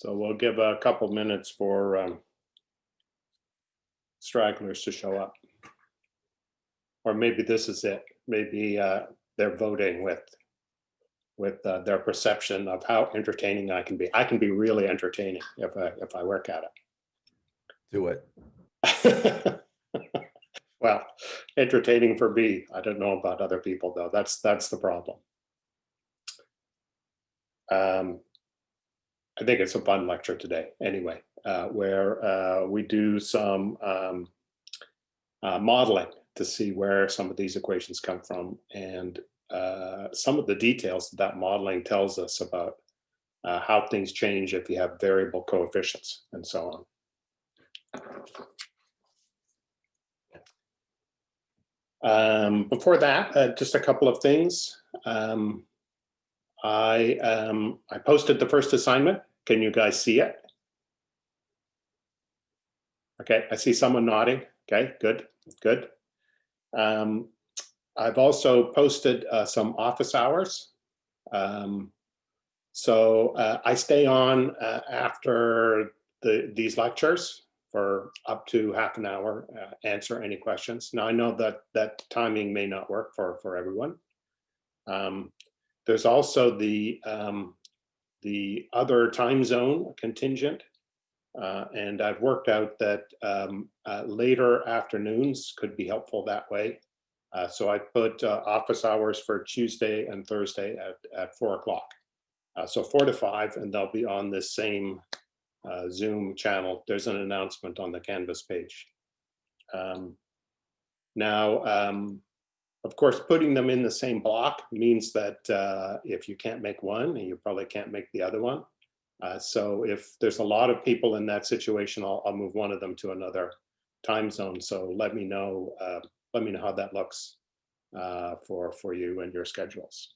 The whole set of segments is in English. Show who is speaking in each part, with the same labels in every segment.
Speaker 1: So we'll give a couple minutes for stragglers to show up. Or maybe this is it. Maybe they're voting with their perception of how entertaining I can be. I can be really entertaining if I work at it.
Speaker 2: Do it.
Speaker 1: Well, entertaining for me. I don't know about other people though. That's the problem. I think it's a fun lecture today anyway, where we do some modeling to see where some of these equations come from, and some of the details that modeling tells us about how things change if you have variable coefficients and so on. Before that, just a couple of things. I posted the first assignment. Can you guys see it? Okay, I see someone nodding. Okay, good, good. I've also posted some office hours. So I stay on after these lectures for up to half an hour, answer any questions. Now I know that timing may not work for everyone. There's also the other time zone contingent, and I've worked out that later afternoons could be helpful that way. So I put office hours for Tuesday and Thursday at 4 o'clock. So 4 to 5, and they'll be on this same Zoom channel. There's an announcement on the Canvas page. Now, of course, putting them in the same block means that if you can't make one, you probably can't make the other one. So if there's a lot of people in that situation, I'll move one of them to another time zone. So let me know how that looks for you and your schedules.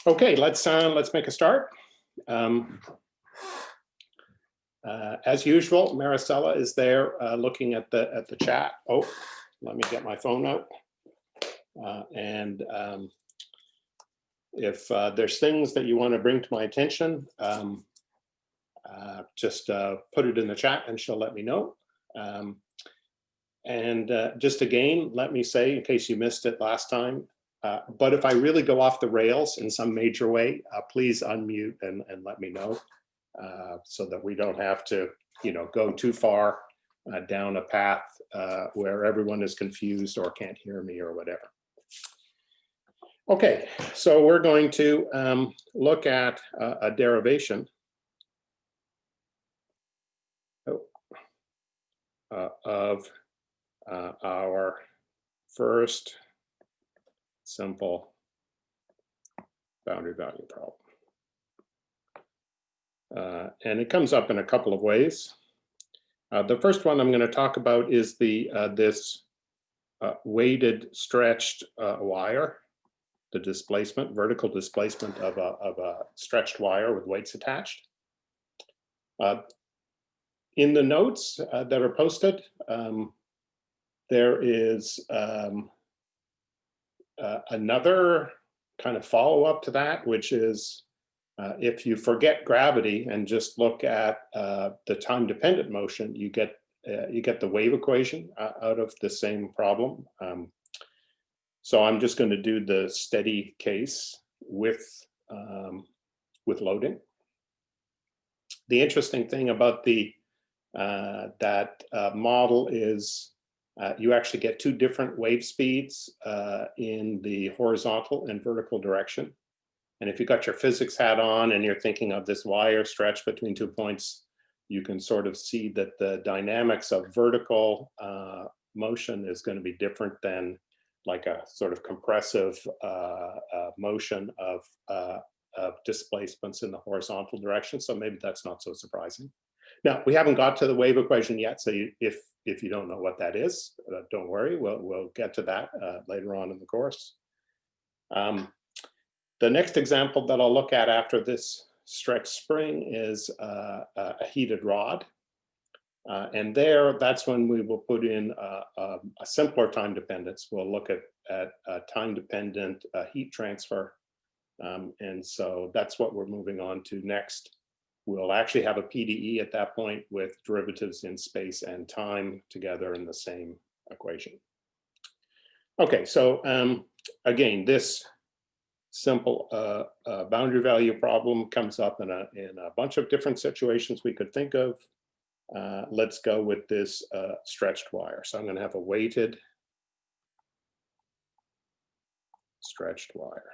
Speaker 1: Okay, let's make a start. As usual, Maricela is there looking at the chat. Oh, let me get my phone out. If there's things that you want to bring to my attention, just put it in the chat and she'll let me know. Just again, let me say, in case you missed it last time, but if I really go off the rails in some major way, please unmute and let me know, so that we don't have to, go too far down a path where everyone is confused or can't hear me or whatever. Okay, so we're going to look at a derivation of our first simple boundary value problem. And it comes up in a couple of ways. The first one I'm going to talk about is this weighted stretched wire, the displacement, vertical displacement of a stretched wire with weights attached. In the notes that are posted, there is another kind of follow-up to that, which is if you forget gravity and just look at the time-dependent motion, you get the wave equation out of the same problem. So I'm just going to do the steady case with loading. The interesting thing about that model is you actually get two different wave speeds in the horizontal and vertical direction. And if you got your physics hat on and you're thinking of this wire stretched between 2 points, you can sort of see that the dynamics of vertical motion is going to be different than like a sort of compressive motion of displacements in the horizontal direction. So maybe that's not so surprising. Now, we haven't got to the wave equation yet, so if you don't know what that is, don't worry, we'll get to that later on in the course. The next example that I'll look at after this stretched spring is a heated rod. And that's when we will put in a simpler time dependence. We'll look at time-dependent heat transfer And so that's what we're moving on to next. We'll actually have a PDE at that point with derivatives in space and time together in the same equation. Okay, so again, this simple boundary value problem comes up in a bunch of different situations we could think of. Let's go with this stretched wire. So I'm going to have a weighted stretched wire.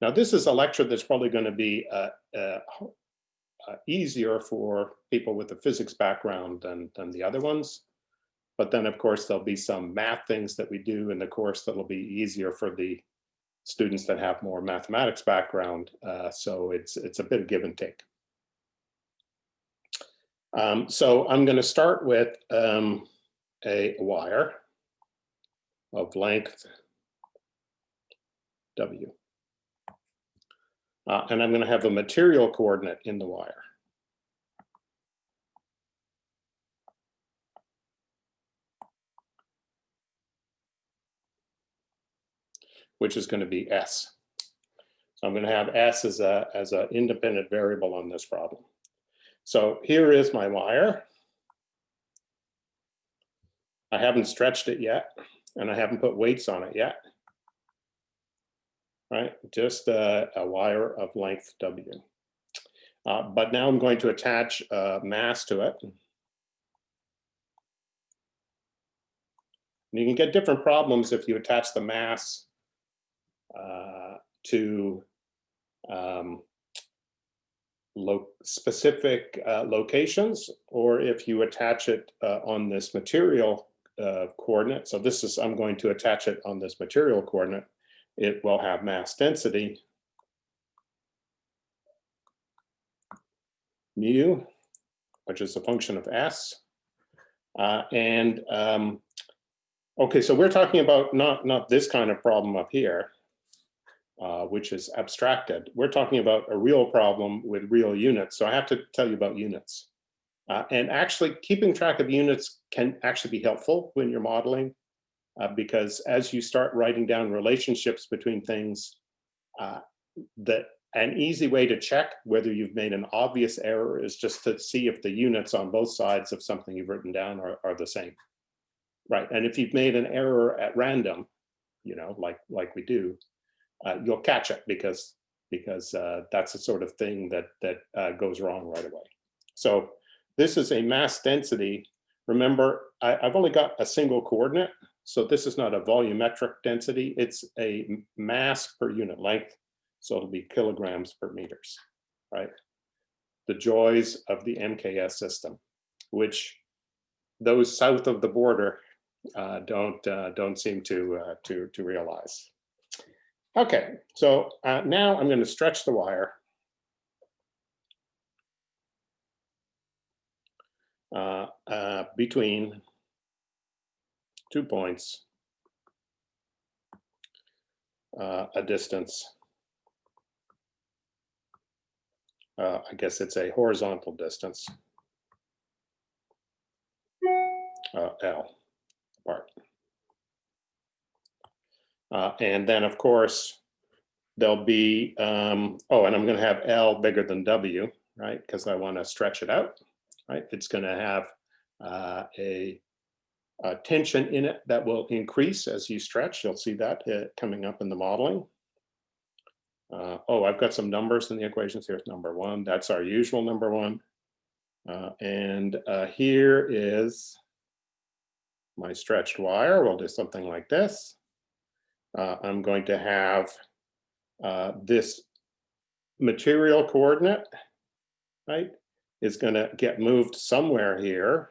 Speaker 1: Now, this is a lecture that's probably going to be easier for people with a physics background than the other ones. But then, of course, there'll be some math things that we do in the course that'll be easier for the students that have more mathematics background. So it's a bit of give and take. So I'm going to start with a wire of length W. And I'm going to have a material coordinate in the wire. Which is going to be S. So I'm going to have S as an independent variable on this problem. So here is my wire. I haven't stretched it yet, and I haven't put weights on it yet. Right, just a wire of length W. But now I'm going to attach mass to it. And you can get different problems if you attach the mass to specific locations, or if you attach it on this material coordinate. So this is, I'm going to attach it on this material coordinate. It will have mass density mu, which is a function of S. Okay, so we're talking about not this kind of problem up here, which is abstracted. We're talking about a real problem with real units. So I have to tell you about units. And actually keeping track of units can actually be helpful when you're modeling, because as you start writing down relationships between things, an easy way to check whether you've made an obvious error is just to see if the units on both sides of something you've written down are the same. Right, and if you've made an error at random, you know, like we do, you'll catch it because that's the sort of thing that goes wrong right away. So this is a mass density. Remember, I've only got a single coordinate, so this is not a volumetric density. It's a mass per unit length, so it'll be kilograms per meters, right? The joys of the MKS system, which those south of the border don't seem to realize. Okay, so now I'm going to stretch the wire between 2 points, a distance. I guess it's a horizontal distance, L apart. And then, of course, there'll be, oh, and I'm going to have L bigger than W, right? Because I want to stretch it out, right? It's going to have a tension in it that will increase as you stretch. You'll see that coming up in the modeling. Oh, I've got some numbers in the equations. Here's number 1. That's our usual number 1. And here is my stretched wire. We'll do something like this. I'm going to have this material coordinate, right, is going to get moved somewhere here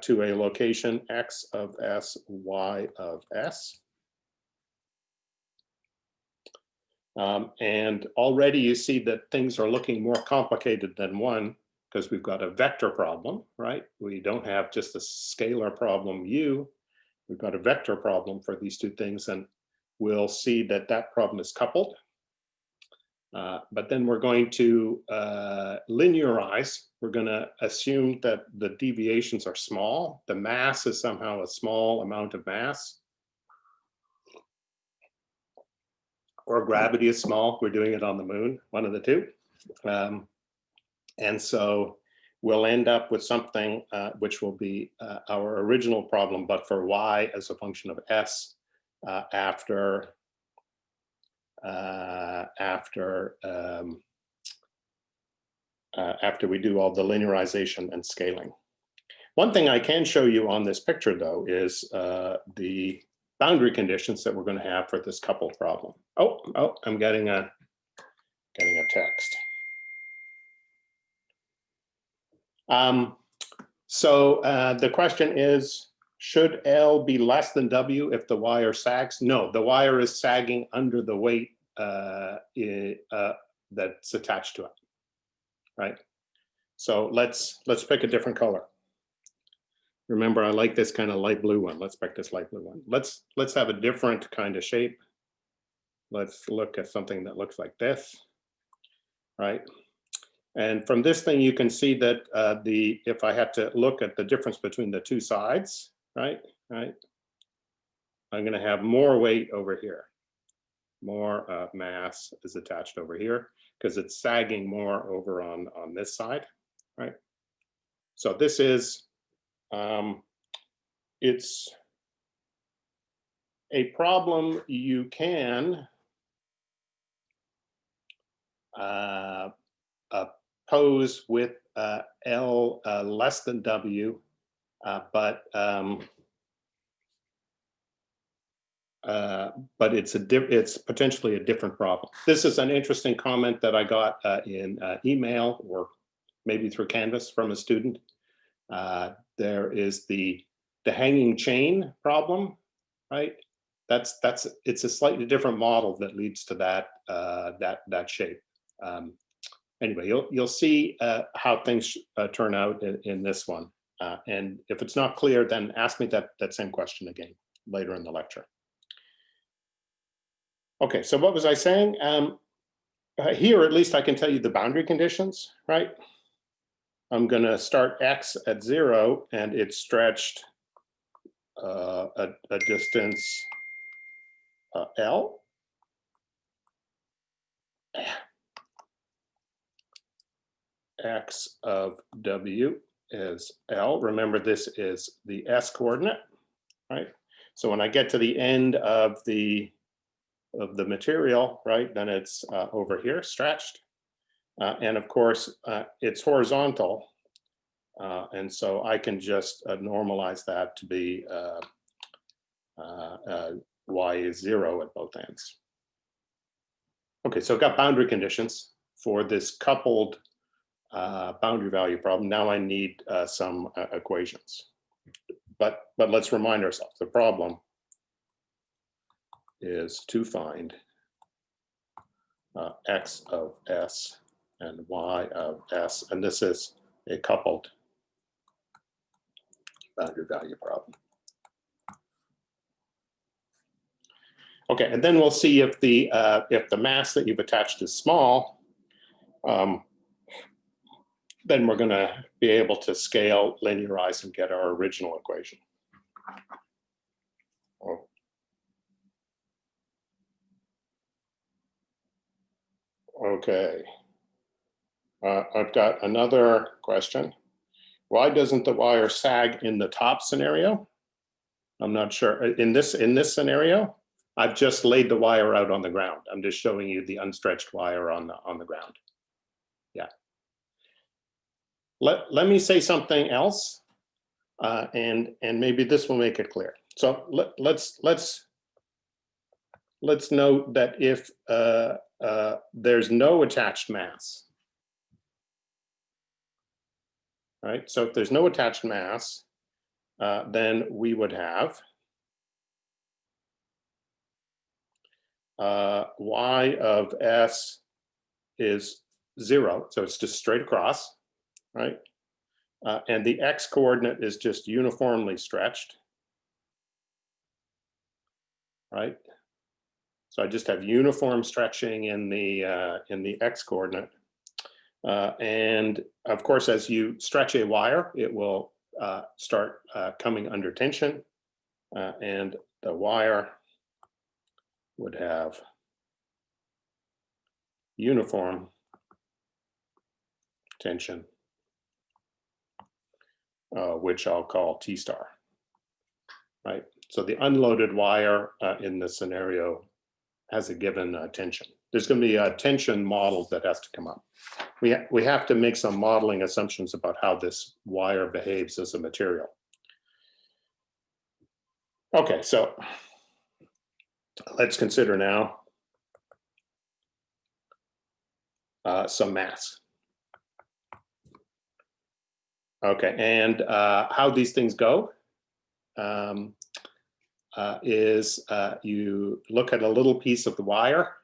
Speaker 1: to a location x of s, y of s. And already you see that things are looking more complicated than one, because we've got a vector problem, right? We don't have just a scalar problem u. We've got a vector problem for these two things, and we'll see that that problem is coupled. But then we're going to linearize. We're going to assume that the deviations are small. The mass is somehow a small amount of mass. or gravity is small. We're doing it on the moon, one of the two. And so we'll end up with something which will be our original problem, but for y as a function of s after we do all the linearization and scaling. One thing I can show you on this picture, though, is the boundary conditions that we're going to have for this coupled problem. Oh, I'm getting a text. So the question is, should L be less than W if the wire sags? No, the wire is sagging under the weight that's attached to it, right? So let's pick a different color. Remember, I like this kind of light blue one. Let's pick this light blue one. Let's have a different kind of shape. Let's look at something that looks like this, right? And from this thing, you can see that if I had to look at the difference between the two sides, right, I'm going to have more weight over here. More mass is attached over here because it's sagging more over on this side, right? So this is, it's a problem you can pose with L less than W, but it's potentially a different problem. This is an interesting comment that I got in email or maybe through Canvas from a student. There is the hanging chain problem, right? It's a slightly different model that leads to that shape. Anyway, you'll see how things turn out in this one. And if it's not clear, then ask me that same question again later in the lecture. Okay, so what was I saying? Here, at least I can tell you the boundary conditions, right? I'm going to start x at 0, and it's stretched a distance L. X of W is L. Remember, this is the S coordinate, right? So when I get to the end of the material, right, then it's over here, stretched. And of course, it's horizontal. And so I can just normalize that to be y is 0 at both ends. Okay, so I've got boundary conditions for this coupled boundary value problem. Now I need some equations. But let's remind ourselves, the problem is to find x of s and y of s, and this is a coupled boundary value problem. Okay, and then we'll see if the mass that you've attached is small, then we're going to be able to scale, linearize, and get our original equation. Oh. Okay. I've got another question. Why doesn't the wire sag in the top scenario? I'm not sure. In this scenario, I've just laid the wire out on the ground. I'm just showing you the unstretched wire on the ground. Yeah. Let me say something else, and maybe this will make it clear. So let's note that if there's no attached mass, right? So if there's no attached mass, then we would have y of s is 0, so it's just straight across, right? And the x coordinate is just uniformly stretched, right? So I just have uniform stretching in the x coordinate. And of course, as you stretch a wire, it will start coming under tension, and the wire would have uniform tension, which I'll call T star, right? So the unloaded wire in this scenario has a given tension. There's going to be a tension model that has to come up. We have to make some modeling assumptions about how this wire behaves as a material. Okay, so let's consider now some mass. Okay, and how these things go is you look at a little piece of the wire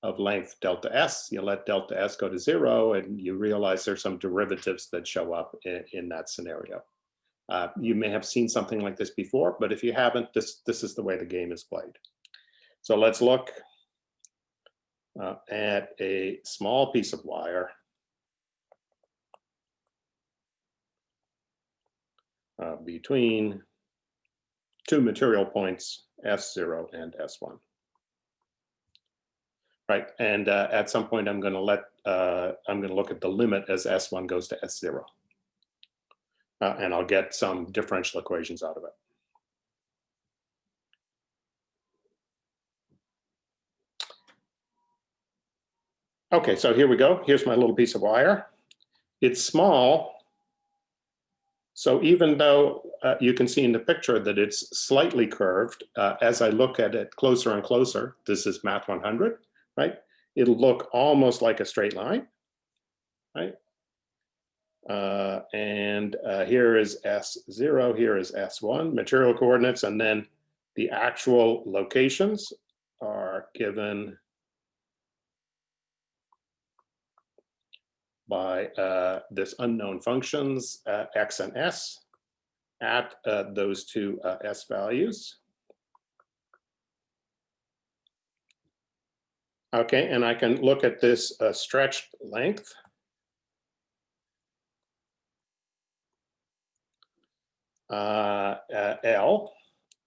Speaker 1: of length delta S, you let delta S go to 0, and you realize there's some derivatives that show up in that scenario. You may have seen something like this before, but if you haven't, this is the way the game is played. So let's look at a small piece of wire between two material points, S0 and S1. Right, and at some point I'm going to look at the limit as S1 goes to S0. And I'll get some differential equations out of it. Okay, so here we go. Here's my little piece of wire. It's small, so even though you can see in the picture that it's slightly curved, as I look at it closer and closer, this is Math400, right? It'll look almost like a straight line, right? And here is S0, here is S1, material coordinates, and then the actual locations are given by this unknown functions, x and s, at those two s values. Okay, and I can look at this stretched length. L.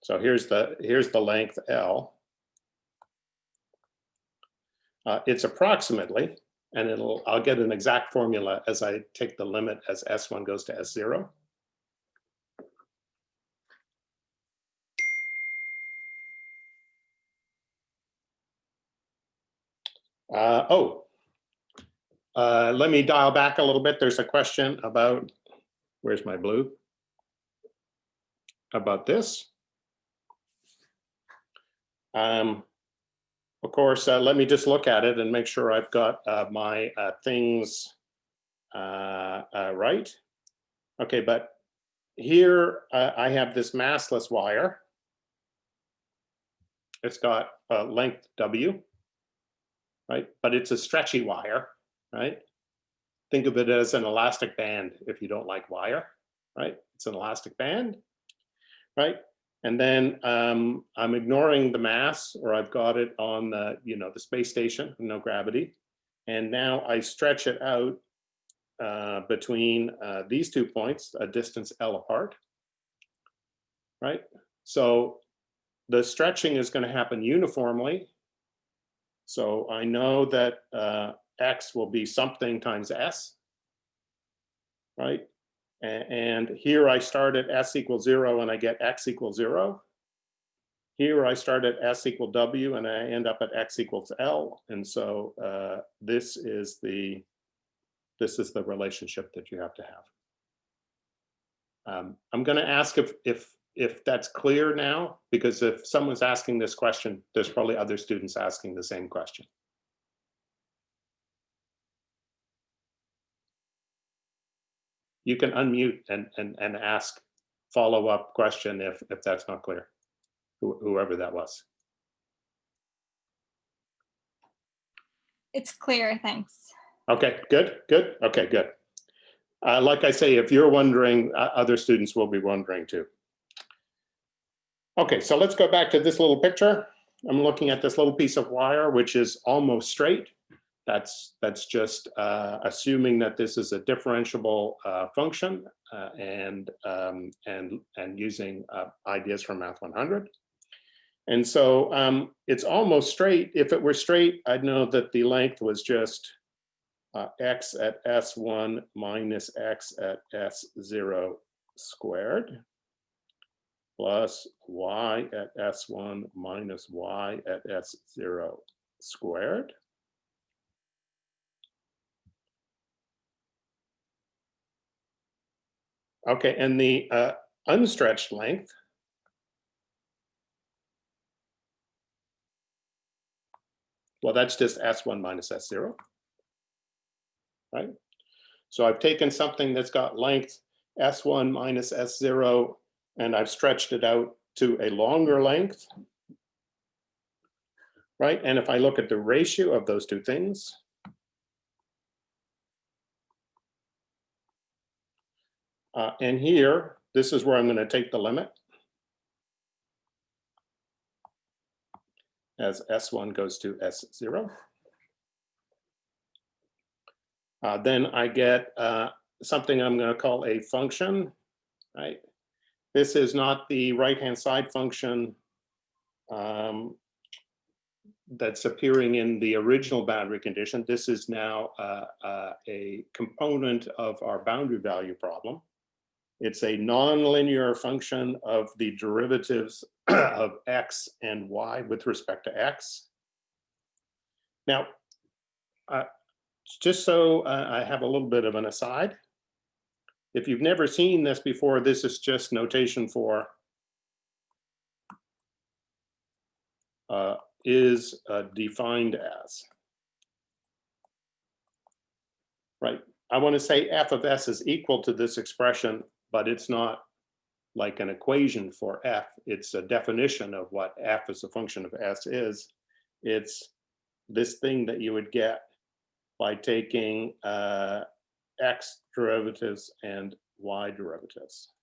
Speaker 1: So here's the length L. It's approximately, and I'll get an exact formula as I take the limit as S1 goes to S0. Let me dial back a little bit. There's a question about, where's my blue? About this. Of course, let me just look at it and make sure I've got my things right. Okay, but here I have this massless wire. It's got length W, right? But it's a stretchy wire, right? Think of it as an elastic band if you don't like wire, right? It's an elastic band, right? And then I'm ignoring the mass, or I've got it on the, the space station, no gravity. And now I stretch it out between these 2 points, a distance L apart, right? So the stretching is going to happen uniformly. So I know that X will be something times S, right? And here I start at S equals 0 and I get X equals 0. Here I start at S equal W and I end up at X equals L. And so this is the relationship that you have to have. I'm going to ask if that's clear now, because if someone's asking this question, there's probably other students asking the same question. You can unmute and ask follow-up question if that's not clear, whoever that was.
Speaker 3: It's clear, thanks.
Speaker 1: Okay, good. Okay, good. Like I say, if you're wondering, other students will be wondering too. Okay, so let's go back to this little picture. I'm looking at this little piece of wire, which is almost straight. That's just assuming that this is a differentiable function and using ideas from Math100. And so it's almost straight. If it were straight, I'd know that the length was just x at S1 minus x at S0 squared plus y at S1 minus y at S0 squared. Okay, and the unstretched length well, that's just S1 minus S0, right? So I've taken something that's got length S1 minus S0, and I've stretched it out to a longer length, right? And if I look at the ratio of those two things, and here, this is where I'm going to take the limit as S1 goes to S0. Then I get something I'm going to call a function, right? This is not the right-hand side function that's appearing in the original boundary condition. This is now a component of our boundary value problem. It's a nonlinear function of the derivatives of x and y with respect to x. Now, just so I have a little bit of an aside, if you've never seen this before, this is just notation for is defined as. Right, I want to say f of s is equal to this expression, but it's not like an equation for f. It's a definition of what f as a function of s is. It's this thing that you would get by taking x derivatives and y derivatives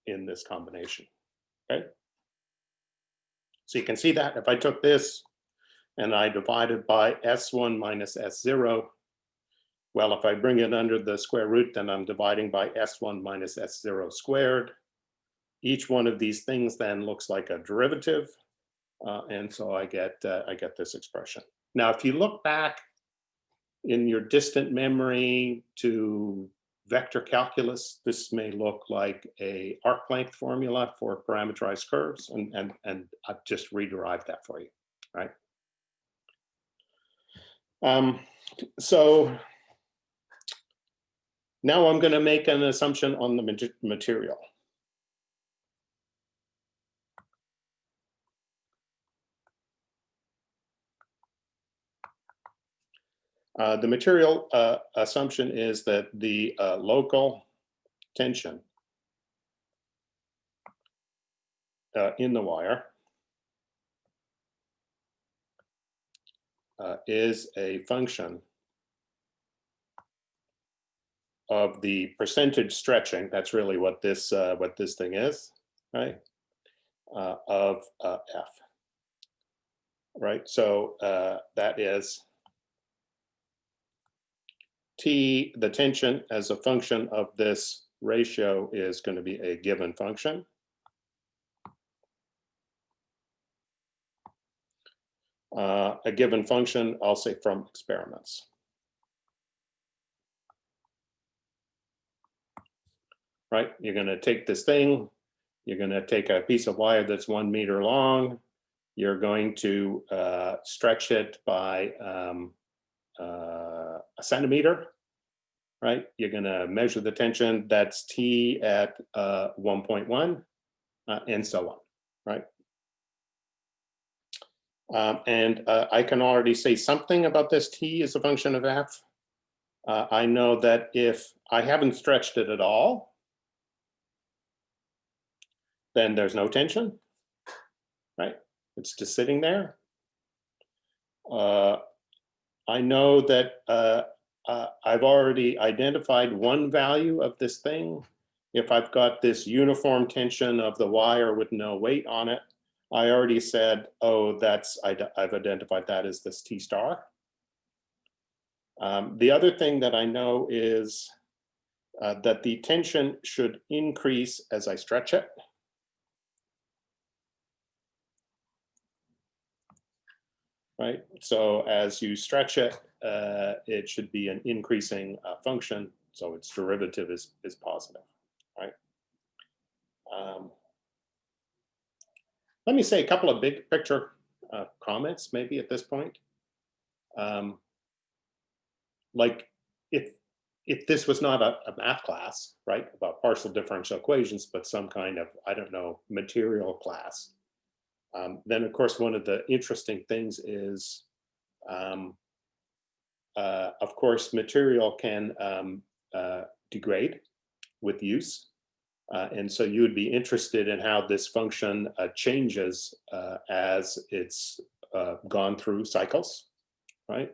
Speaker 1: in this combination, okay? So you can see that if I took this and I divided by S1 minus S0, well, if I bring it under the square root, then I'm dividing by S1 minus S0 squared. Each one of these things then looks like a derivative, and so I get this expression. Now, if you look back in your distant memory to vector calculus, this may look like a arc length formula for parameterized curves, and I've just re-derived that for you, right? So now I'm going to make an assumption on the material. The material assumption is that the local tension in the wire is a function of the percentage stretching. That's really what this thing is, right? Of f, right? So that is T, the tension as a function of this ratio is going to be a given function. A given function, I'll say from experiments. Right, you're going to take this thing, you're going to take a piece of wire that's 1 meter long, you're going to stretch it by a centimeter, right? You're going to measure the tension, that's T at 1.1, and so on, right? And I can already say something about this T as a function of f. I know that if I haven't stretched it at all, then there's no tension, right? It's just sitting there. I know that I've already identified one value of this thing. If I've got this uniform tension of the wire with no weight on it, I already said, oh, I've identified that as this T star. The other thing that I know is that the tension should increase as I stretch it. right? So as you stretch it, it should be an increasing function, so its derivative is positive, right? Let me say a couple of big picture comments maybe at this point. Like if this was not a math class, right, about partial differential equations, but some kind of, I don't know, material class, then of course one of the interesting things is, of course, material can degrade with use. And so you would be interested in how this function changes as it's gone through cycles, right?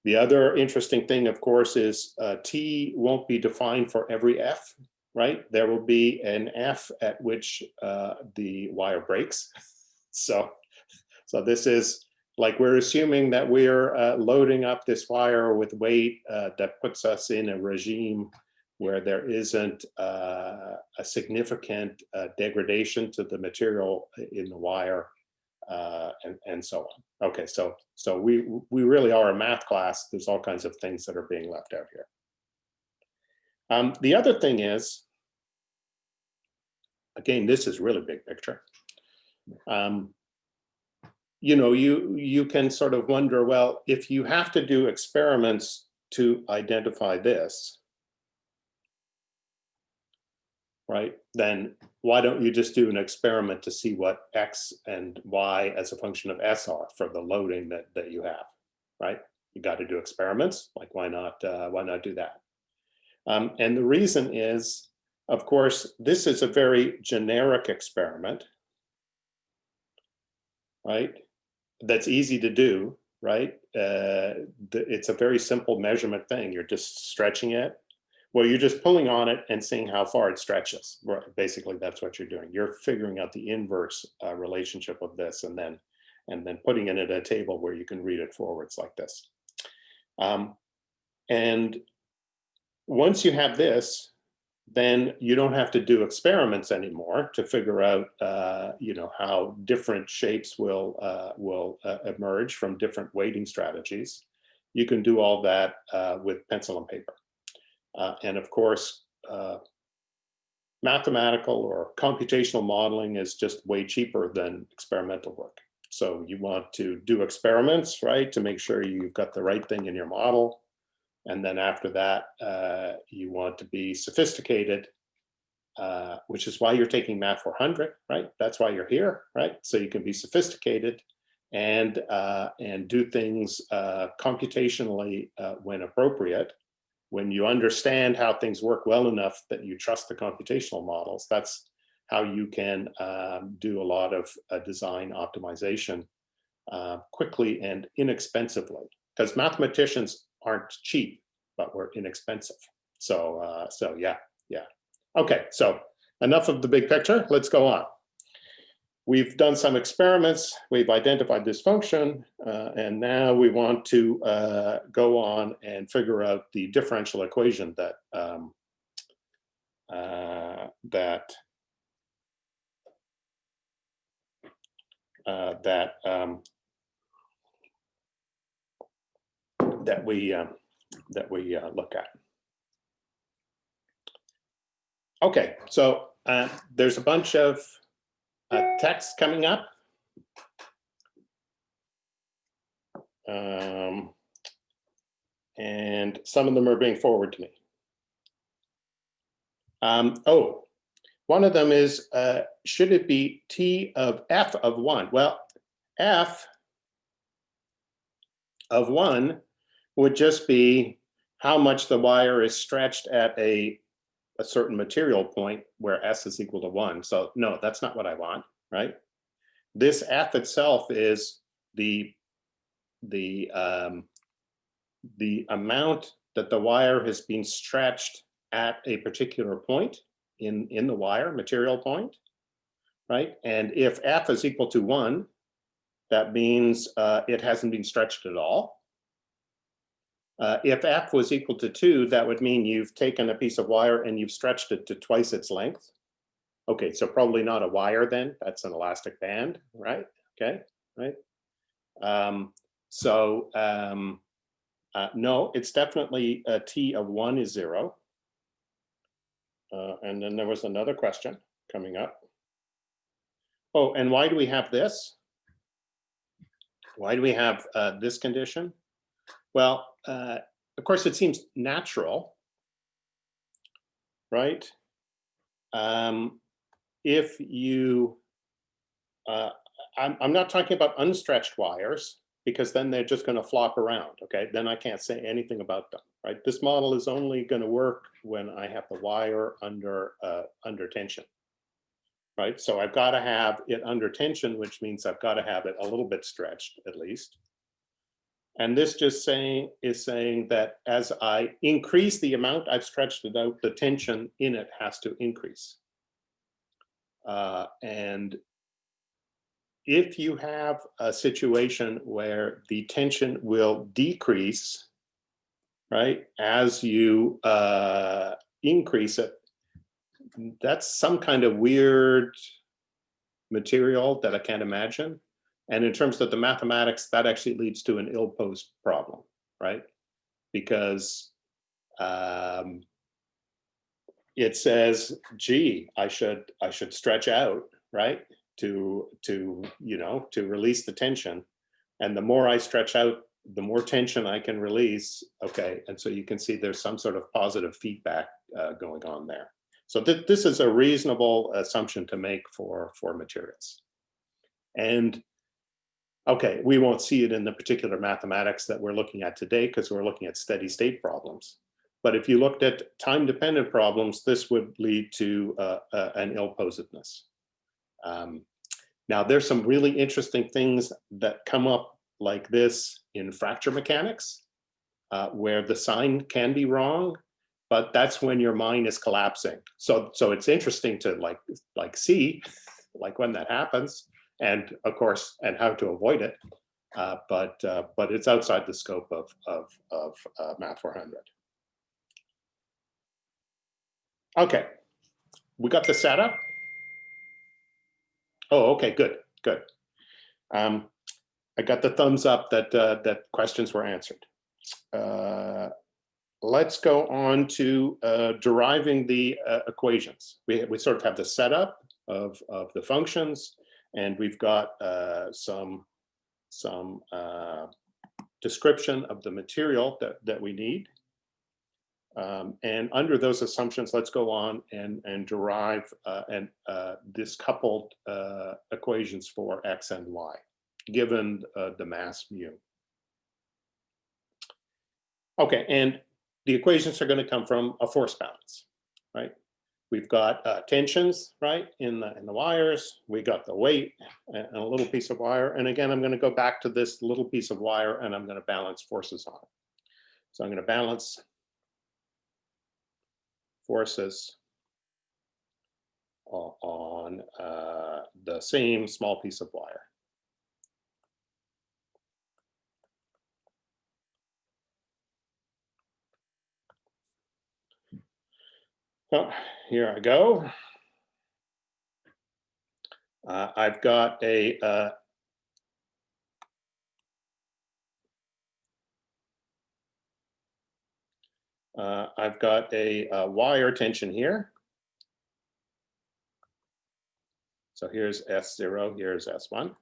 Speaker 1: The other interesting thing, of course, is T won't be defined for every F, right? There will be an F at which the wire breaks. So this is like we're assuming that we're loading up this wire with weight that puts us in a regime where there isn't a significant degradation to the material in the wire, and so on. Okay, so we really are a math class. There's all kinds of things that are being left out here. The other thing is, again, this is really big picture. You know, you can sort of wonder, well, if you have to do experiments to identify this, right, then why don't you just do an experiment to see what X and Y as a function of S are for the loading that you have, right? You got to do experiments, like why not do that? And the reason is, of course, this is a very generic experiment, right? That's easy to do, right? It's a very simple measurement thing. You're just stretching it. Well, you're just pulling on it and seeing how far it stretches. Right? Basically, that's what you're doing. You're figuring out the inverse relationship of this, and then putting it at a table where you can read it forwards like this. And once you have this, then you don't have to do experiments anymore to figure out, you know, how different shapes will emerge from different weighting strategies. You can do all that with pencil and paper. And of course, mathematical or computational modeling is just way cheaper than experimental work. So you want to do experiments, right, to make sure you've got the right thing in your model. And then after that, you want to be sophisticated, which is why you're taking Math400, right? That's why you're here, right? So you can be sophisticated and do things computationally when appropriate. When you understand how things work well enough that you trust the computational models, that's how you can do a lot of design optimization quickly and inexpensively. Because mathematicians aren't cheap, but we're inexpensive. So yeah. Okay, so enough of the big picture. Let's go on. We've done some experiments. We've identified this function, and now we want to go on and figure out the differential equation that we look at. Okay, so there's a bunch of text coming up. And some of them are being forwarded to me. Oh, one of them is, should it be T of F of 1? Well, F of 1 would just be how much the wire is stretched at a certain material point where S is equal to 1. So no, that's not what I want, right? This F itself is the amount that the wire has been stretched at a particular point in the wire, material point, right? And if F is equal to 1, that means it hasn't been stretched at all. If F was equal to 2, that would mean you've taken a piece of wire and you've stretched it to twice its length. Okay, so probably not a wire then, that's an elastic band, right? Okay, right? No, it's definitely t of 1 is 0. And then there was another question coming up. Oh, and why do we have this? Why do we have this condition? Well, of course, it seems natural, right? If you, I'm not talking about unstretched wires, because then they're just going to flop around, okay? Then I can't say anything about them, right? This model is only going to work when I have the wire under tension, right? So I've got to have it under tension, which means I've got to have it a little bit stretched at least. And this just is saying that as I increase the amount I've stretched it out, the tension in it has to increase. And if you have a situation where the tension will decrease, right, as you increase it, that's some kind of weird material that I can't imagine. And in terms of the mathematics, that actually leads to an ill-posed problem, right? Because it says, gee, I should stretch out, right? To release the tension. And the more I stretch out, the more tension I can release. Okay, and so you can see there's some sort of positive feedback going on there. So this is a reasonable assumption to make for materials. And okay, we won't see it in the particular mathematics that we're looking at today because we're looking at steady state problems. But if you looked at time-dependent problems, this would lead to an ill-posedness. Now, there's some really interesting things that come up like this in fracture mechanics, where the sign can be wrong, but that's when your mine is collapsing. So it's interesting to like see like when that happens, and of course, and how to avoid it. But it's outside the scope of Math 400. Okay, we got the setup. Oh, okay, good. I got the thumbs up that questions were answered. Let's go on to deriving the equations. We sort of have the setup of the functions, and we've got some description of the material that we need. And under those assumptions, let's go on and derive this coupled equations for x and y, given the mass mu. Okay, and the equations are going to come from a force balance, right? We've got tensions, right, in the wires. We got the weight and a little piece of wire. And again, I'm going to go back to this little piece of wire, and I'm going to balance forces on it. So I'm going to balance forces on the same small piece of wire. So here I go. I've got a wire tension here. So here's S0, here's S1.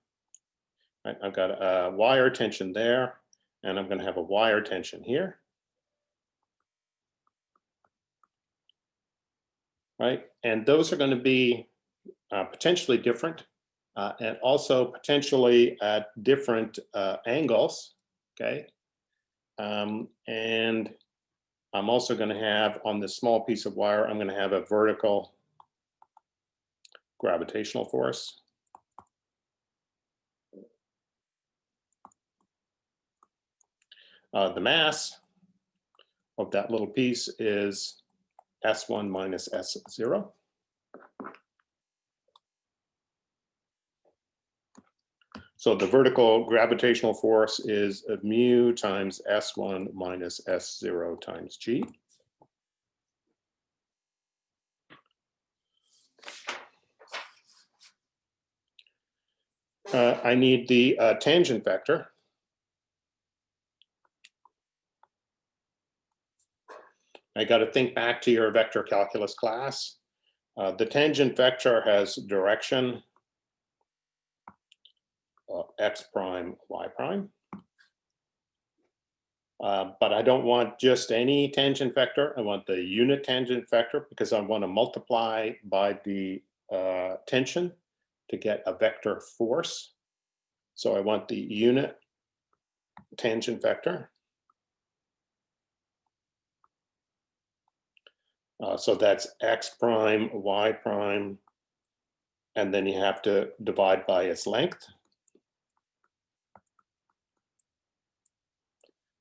Speaker 1: Right, I've got a wire tension there, and I'm going to have a wire tension here. Right, and those are going to be potentially different, and also potentially at different angles. Okay, and I'm also going to have on this small piece of wire, I'm going to have a vertical gravitational force. The mass of that little piece is S1 minus S0. So the vertical gravitational force is mu times S1 minus S0 times G. I need the tangent vector. I got to think back to your vector calculus class. The tangent vector has direction x prime, y prime. But I don't want just any tangent vector. I want the unit tangent vector because I want to multiply by the tension to get a vector force. So I want the unit tangent vector. So that's x prime, y prime, and then you have to divide by its length.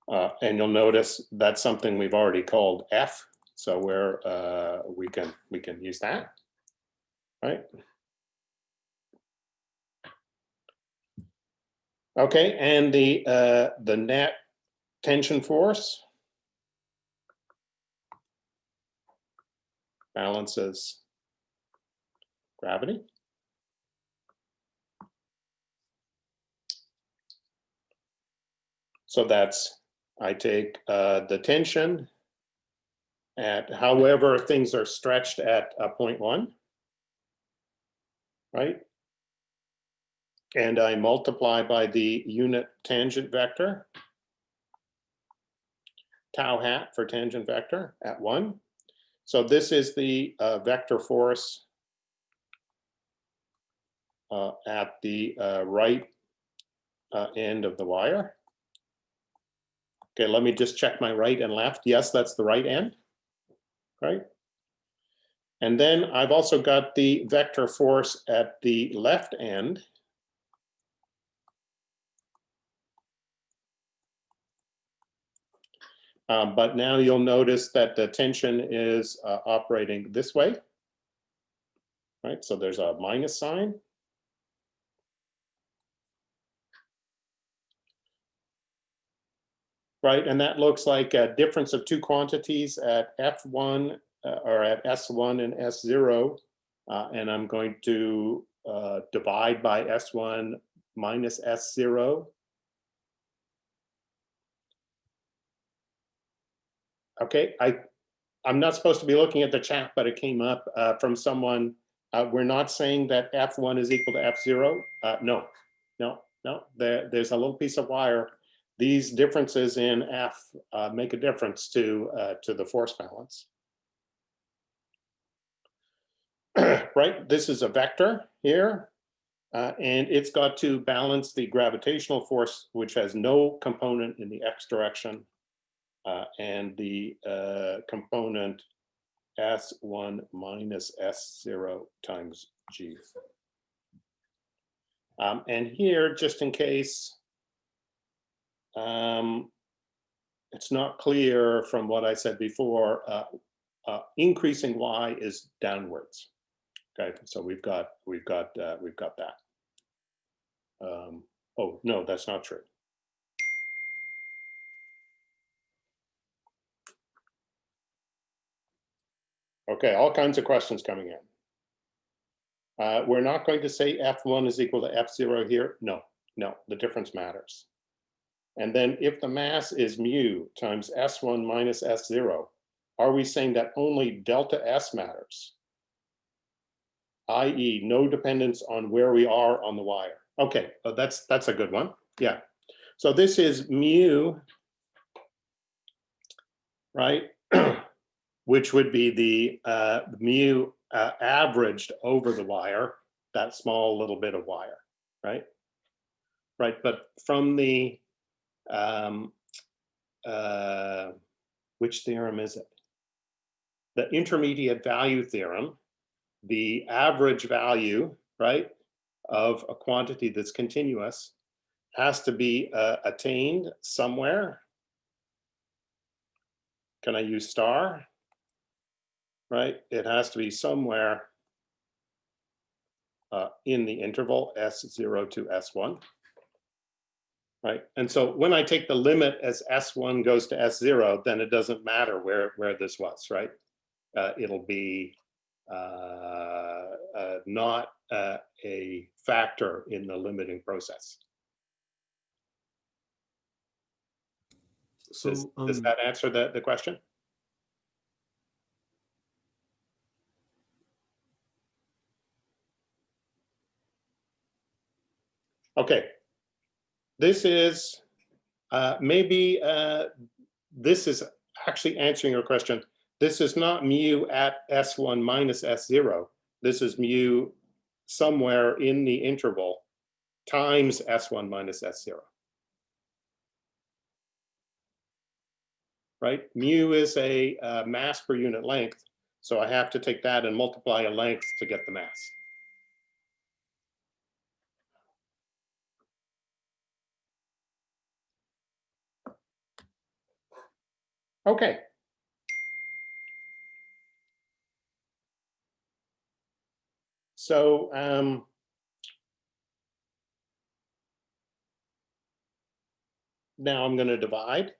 Speaker 1: And you'll notice that's something we've already called f. So we can use that, right? Okay, and the net tension force balances gravity. So that's, I take the tension at however things are stretched at 0.1, right? And I multiply by the unit tangent vector, tau hat for tangent vector at 1. So this is the vector force at the right end of the wire. Okay, let me just check my right and left. Yes, that's the right end, right? And then I've also got the vector force at the left end. But now you'll notice that the tension is operating this way, right? So there's a minus sign. Right, and that looks like a difference of two quantities at F1 or at S1 and S0. And I'm going to divide by S1 minus S0. Okay, I'm not supposed to be looking at the chat, but it came up from someone. We're not saying that F1 is equal to F0. No. There's a little piece of wire. These differences in F make a difference to the force balance. Right, this is a vector here, and it's got to balance the gravitational force, which has no component in the x direction, and the component S1 minus S0 times G. And here, just in case it's not clear from what I said before, increasing y is downwards. Okay, so we've got that. Oh no, that's not true. Okay, all kinds of questions coming in. We're not going to say F1 is equal to F0 here. No, the difference matters. And then if the mass is mu times S1 minus S0, are we saying that only delta S matters? i.e. no dependence on where we are on the wire. Okay, that's a good one. Yeah. So this is mu, right? Which would be the mu averaged over the wire, that small little bit of wire, right? Right, but from the, which theorem is it? The intermediate value theorem, the average value, right, of a quantity that's continuous has to be attained somewhere. Can I use star? Right, it has to be somewhere in the interval S0 to S1. Right, and so when I take the limit as S1 goes to S0, then it doesn't matter where this was, right? It'll be not a factor in the limiting process.
Speaker 3: So
Speaker 1: Does that answer the question? Okay, this is maybe this is actually answering your question. This is not mu at S1 minus S0. This is mu somewhere in the interval times S1 minus S0. Right? Mu is a mass per unit length. So I have to take that and multiply a length to get the mass. Okay. So now I'm going to divide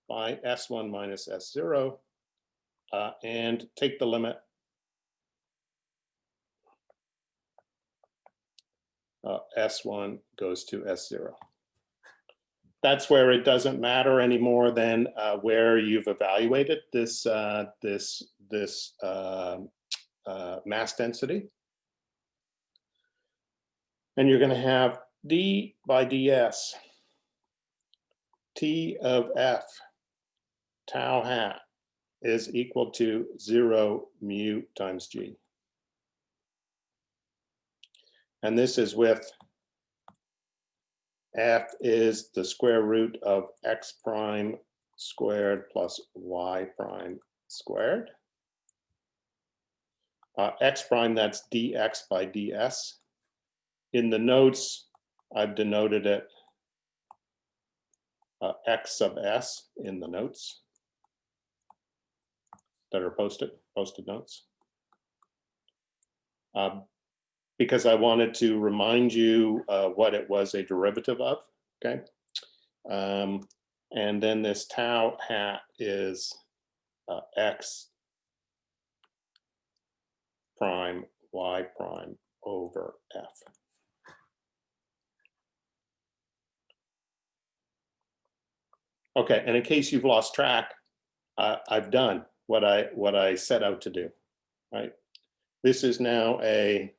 Speaker 1: by S1 minus S0 and take the limit S1 goes to S0. That's where it doesn't matter any more than where you've evaluated this mass density. And you're going to have d by ds, t of f, tau hat is equal to 0 mu times g. And this is with f is the square root of x prime squared plus y prime squared. X prime, that's dx by ds. In the notes, I've denoted it x sub s in the notes that are posted notes. Because I wanted to remind you what it was a derivative of, okay? And then this tau hat is x prime y prime over f. Okay, and in case you've lost track, I've done what I set out to do, right? This is now a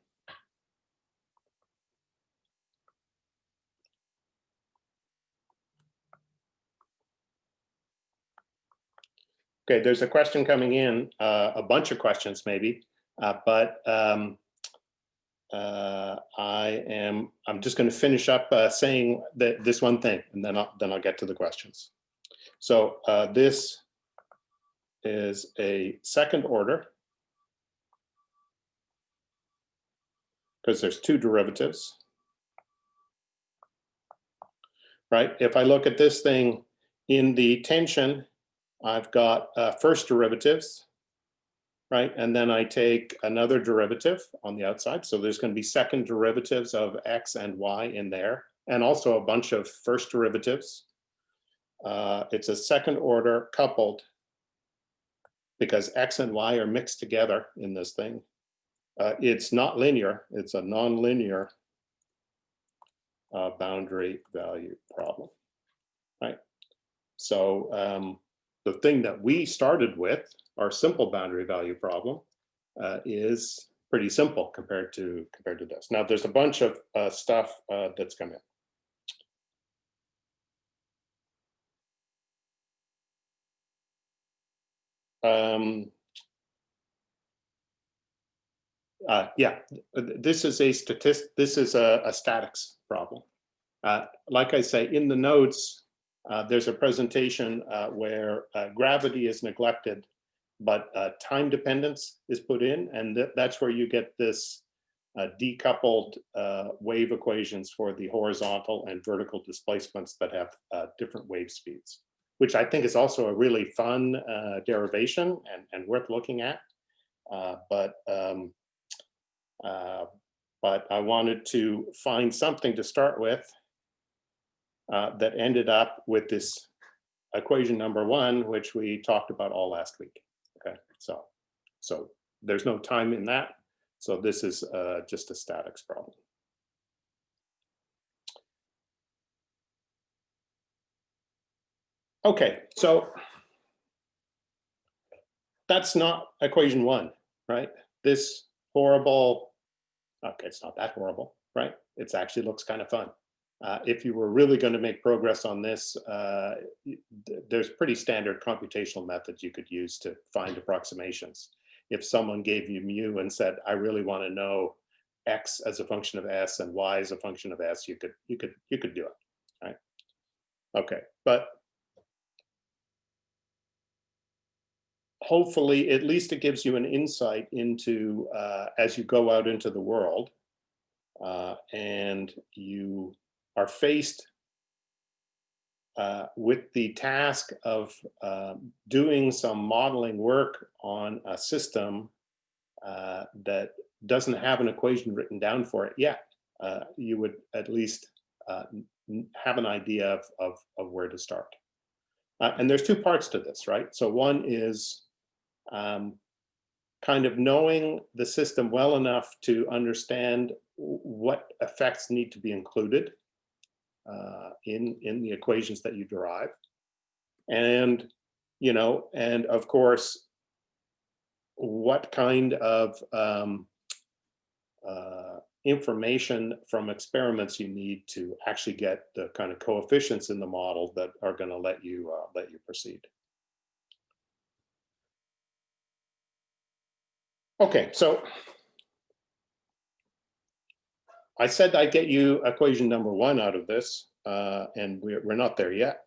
Speaker 1: okay, there's a question coming in, a bunch of questions maybe, but I'm just going to finish up saying that this one thing, and then I'll get to the questions. So this is a second order because there's two derivatives, right? If I look at this thing in the tension, I've got first derivatives, right? And then I take another derivative on the outside. So there's going to be second derivatives of x and y in there, and also a bunch of first derivatives. It's a second order coupled because x and y are mixed together in this thing. It's not linear. It's a non-linear boundary value problem, right? So the thing that we started with, our simple boundary value problem, is pretty simple compared to this. Now there's a bunch of stuff that's come in. Yeah, this is a statics problem. Like I say, in the notes, there's a presentation where gravity is neglected, but time dependence is put in, and that's where you get this decoupled wave equations for the horizontal and vertical displacements that have different wave speeds, which I think is also a really fun derivation and worth looking at. But I wanted to find something to start with that ended up with this equation number one, which we talked about all last week. Okay, so So there's no time in that. So this is just a statics problem. Okay, so that's not equation 1, right? This horrible, okay, it's not that horrible, right? It actually looks kind of fun. If you were really going to make progress on this, there's pretty standard computational methods you could use to find approximations. If someone gave you mu and said, I really want to know x as a function of s and y as a function of s, you could do it, right? Okay, but hopefully at least it gives you an insight into as you go out into the world and you are faced with the task of doing some modeling work on a system that doesn't have an equation written down for it yet, you would at least have an idea of where to start. And there's two parts to this, right? So one is kind of knowing the system well enough to understand what effects need to be included in the equations that you derive, and and of course, what kind of information from experiments you need to actually get the kind of coefficients in the model that are going to let you proceed. Okay, so I said I'd get you equation number 1 out of this, and we're not there yet.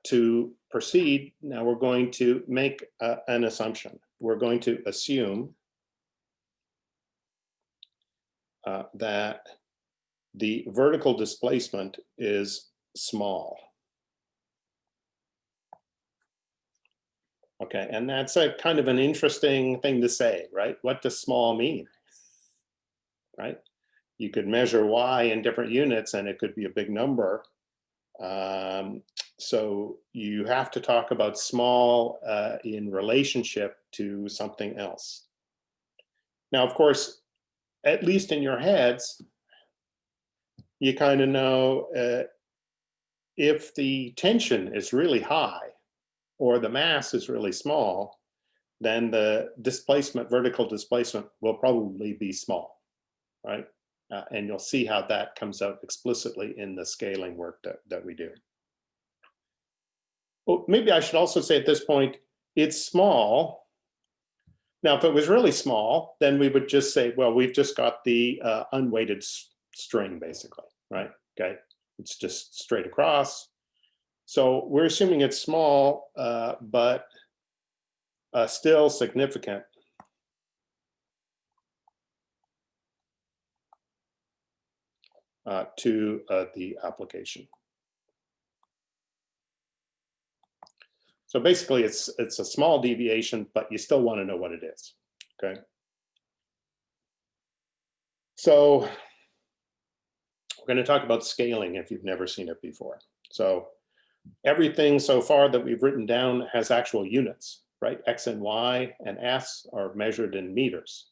Speaker 1: To proceed, now we're going to make an assumption. We're going to assume that the vertical displacement is small. Okay, and that's a kind of an interesting thing to say, right? What does small mean, right? You could measure y in different units and it could be a big number. So you have to talk about small in relationship to something else. Now, of course, at least in your heads, you kind of know if the tension is really high or the mass is really small, then the displacement, vertical displacement, will probably be small, right? And you'll see how that comes out explicitly in the scaling work that we do. Well, maybe I should also say at this point, it's small. Now, if it was really small, then we would just say, well, we've just got the unweighted string, basically, right? Okay, it's just straight across. So we're assuming it's small, but still significant. To the application. So basically, it's a small deviation, but you still want to know what it is. Okay. So we're going to talk about scaling if you've never seen it before. So everything so far that we've written down has actual units, right? X and Y and S are measured in meters.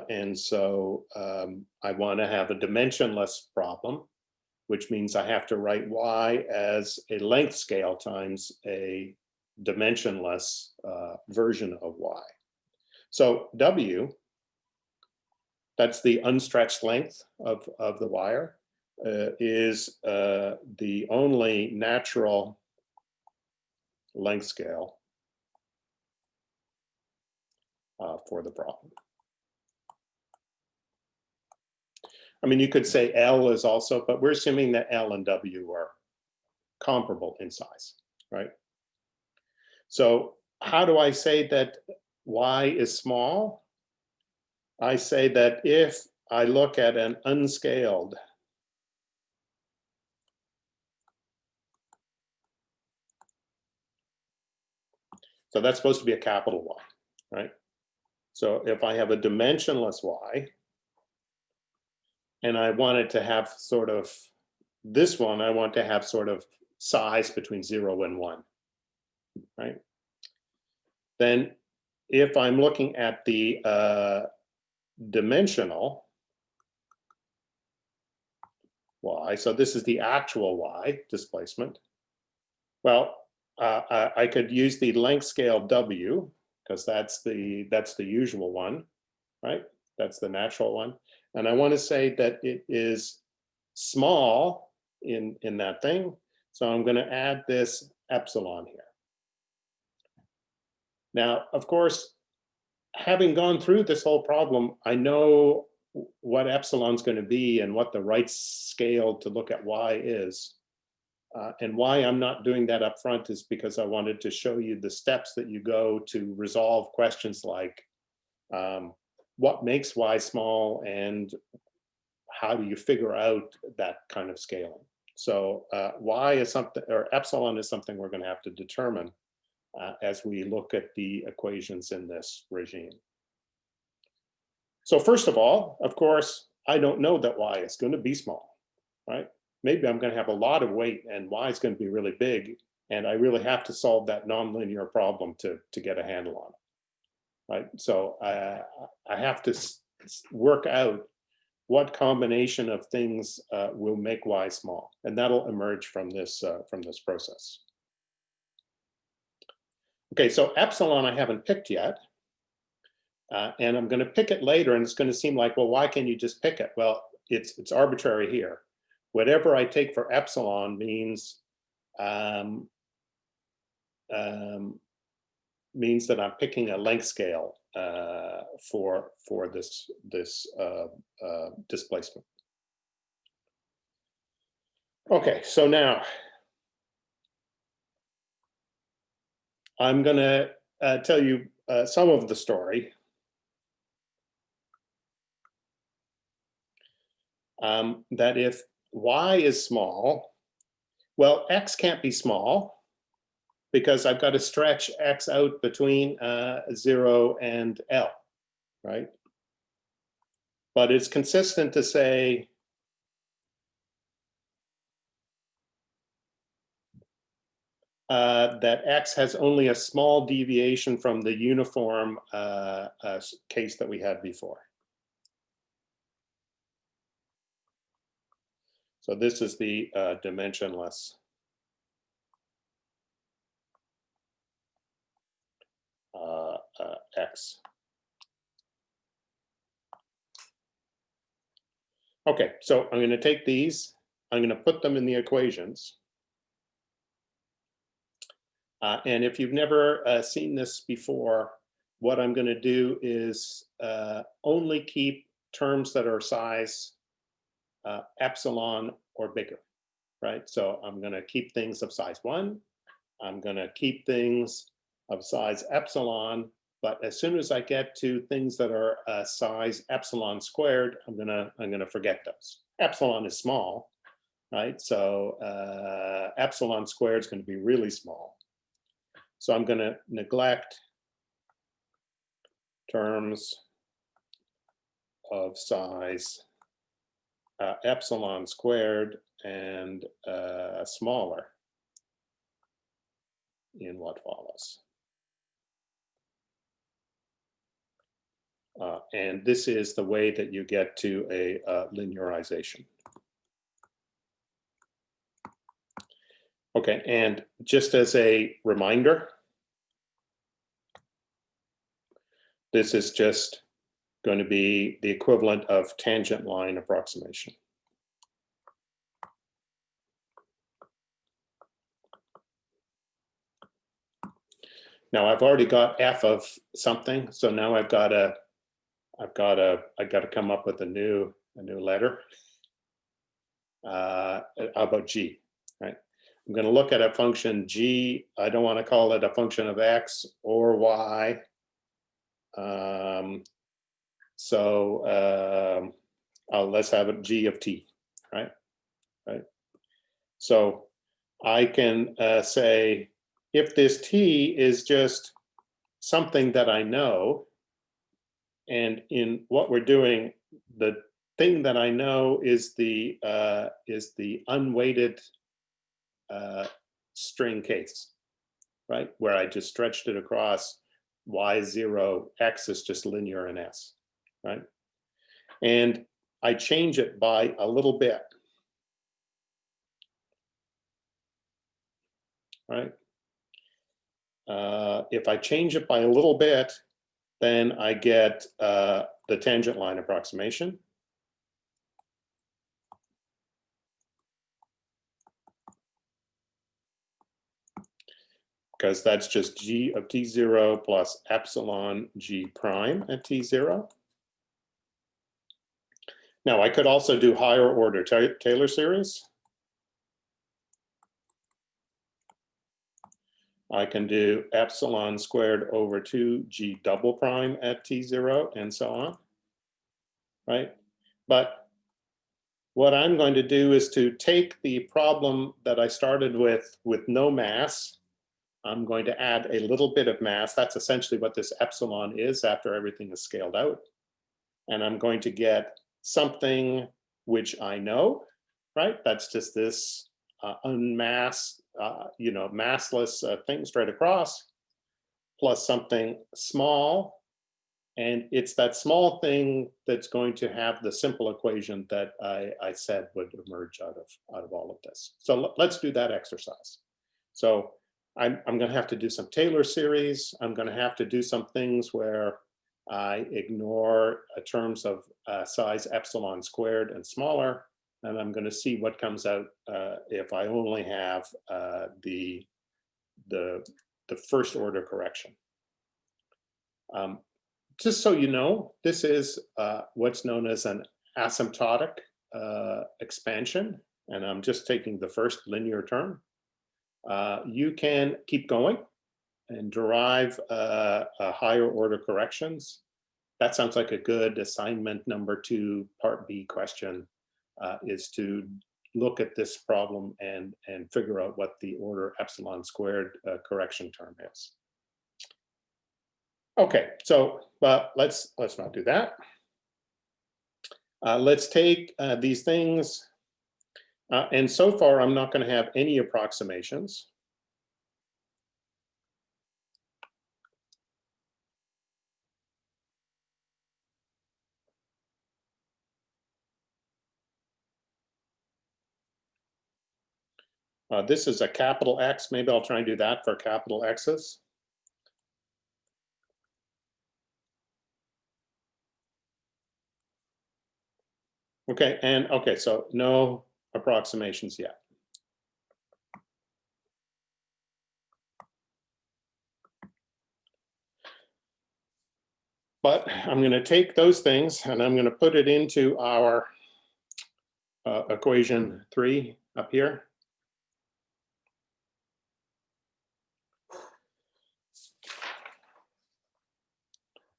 Speaker 1: And so I want to have a dimensionless problem, which means I have to write y as a length scale times a dimensionless version of y. So W, that's the unstretched length of the wire, is the only natural length scale for the problem. I mean, you could say L is also, but we're assuming that L and W are comparable in size, right? So how do I say that Y is small? I say that if I look at an unscaled so that's supposed to be a capital Y, right? So if I have a dimensionless Y, and I wanted to have sort of this one, I want to have sort of size between 0 and 1, right? Then if I'm looking at the dimensional y, so this is the actual y displacement, well, I could use the length scale w, because that's the usual one, right? That's the natural one. And I want to say that it is small in that thing. So I'm going to add this epsilon here. Now, of course, having gone through this whole problem, I know what epsilon's going to be and what the right scale to look at y is. And why I'm not doing that up front is because I wanted to show you the steps that you go to resolve questions like what makes y small and how do you figure out that kind of scaling. So y is something, or epsilon is something we're going to have to determine as we look at the equations in this regime. So first of all, of course, I don't know that y is going to be small, right? Maybe I'm going to have a lot of weight and y is going to be really big, and I really have to solve that nonlinear problem to get a handle on it, right? So I have to work out what combination of things will make y small, and that'll emerge from this process. Okay, so epsilon I haven't picked yet. And I'm going to pick it later, and it's going to seem like, well, why can't you just pick it? Well, it's arbitrary here. Whatever I take for epsilon means means that I'm picking a length scale for this displacement. Okay, so now I'm going to tell you some of the story. That if y is small, well, x can't be small because I've got to stretch x out between 0 and L, right? But it's consistent to say that x has only a small deviation from the uniform case that we had before. So this is the dimensionless x. Okay, so I'm going to take these, I'm going to put them in the equations. And if you've never seen this before, what I'm going to do is only keep terms that are size epsilon or bigger, right? So I'm going to keep things of size 1. I'm going to keep things of size epsilon. But as soon as I get to things that are size epsilon squared, I'm gonna forget those. Epsilon is small, right? So epsilon squared is going to be really small. So I'm going to neglect terms of size epsilon squared and smaller in what follows. And this is the way that you get to a linearization. Okay, and just as a reminder, this is just going to be the equivalent of tangent line approximation. Now I've already got f of something, so now I've got to come up with a new letter. How about g, right? I'm going to look at a function g. I don't want to call it a function of x or y. Let's have it g of t, right? Right. So I can say if this t is just something that I know, and in what we're doing, the thing that I know is the unweighted string case, right? Where I just stretched it across y0 x is just linear in S, right? And I change it by a little bit, right? If I change it by a little bit, then I get the tangent line approximation. Because that's just g of t0 plus epsilon g prime at t0. Now, I could also do higher order Taylor series. I can do epsilon squared over 2 g double prime at t0 and so on, right? But what I'm going to do is to take the problem that I started with no mass. I'm going to add a little bit of mass. That's essentially what this epsilon is after everything is scaled out. And I'm going to get something which I know, right? That's just this unmasked, massless thing straight across, plus something small. And it's that small thing that's going to have the simple equation that I said would emerge out of all of this. So let's do that exercise. So I'm going to have to do some Taylor series. I'm going to have to do some things where I ignore terms of size epsilon squared and smaller, and I'm going to see what comes out if I only have the first order correction. Just so you know, this is what's known as an asymptotic expansion, and I'm just taking the first linear term. You can keep going and derive higher order corrections. That sounds like a good assignment number 2, part B question, is to look at this problem and figure out what the order epsilon squared correction term is. Okay, so let's not do that. Let's take these things, and so far I'm not going to have any approximations. This is a capital X. Maybe I'll try and do that for capital X's. Okay, and okay, so no approximations yet. But I'm going to take those things and I'm going to put it into our equation 3 up here.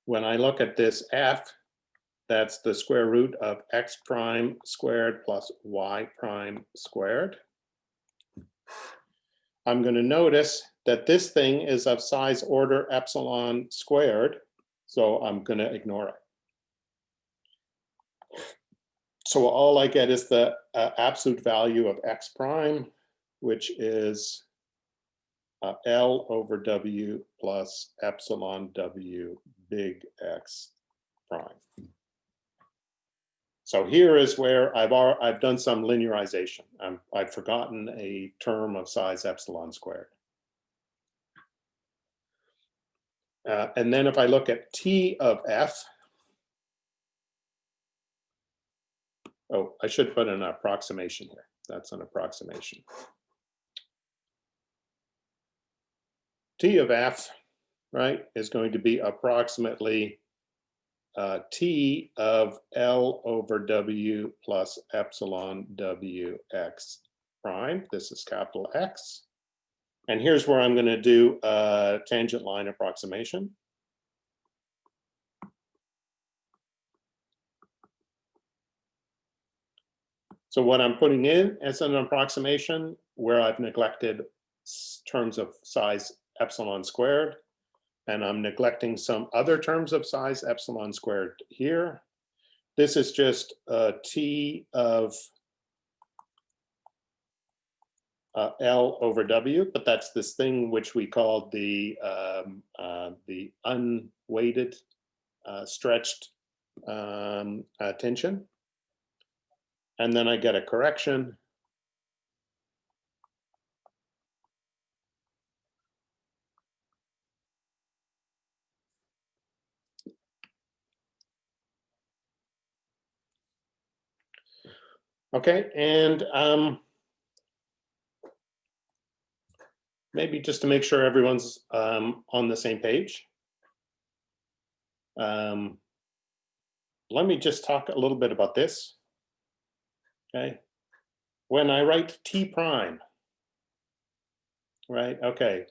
Speaker 1: When I look at this f, that's the square root of x prime squared plus y prime squared. I'm going to notice that this thing is of size order epsilon squared, so I'm going to ignore it. So all I get is the absolute value of x prime, which is L over W plus epsilon W big X prime. So here is where I've done some linearization. I've forgotten a term of size epsilon squared. And then if I look at T of F, oh, I should put an approximation here. That's an approximation. T of F, right, is going to be approximately T of L over W plus epsilon W X prime. This is capital X. And here's where I'm going to do a tangent line approximation. So what I'm putting in as an approximation where I've neglected terms of size epsilon squared, and I'm neglecting some other terms of size epsilon squared here. This is just T of L over W, but that's this thing which we call the unweighted stretched tension. And then I get a correction. Okay, and maybe just to make sure everyone's on the same page, let me just talk a little bit about this. Okay, when I write T prime, right? Okay,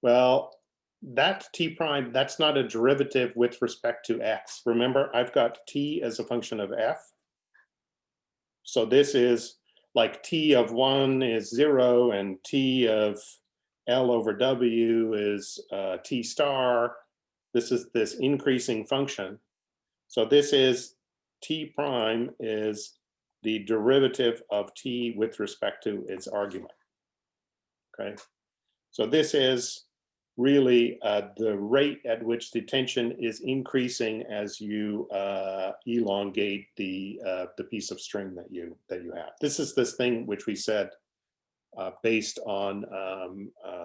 Speaker 1: well, that T prime, that's not a derivative with respect to X. Remember, I've got T as a function of F. So this is like T of 1 is 0 and T of L over W is T star. This is this increasing function. So this is T prime is the derivative of T with respect to its argument. Okay, so this is really the rate at which the tension is increasing as you elongate the piece of string that you have. This is this thing which we said based on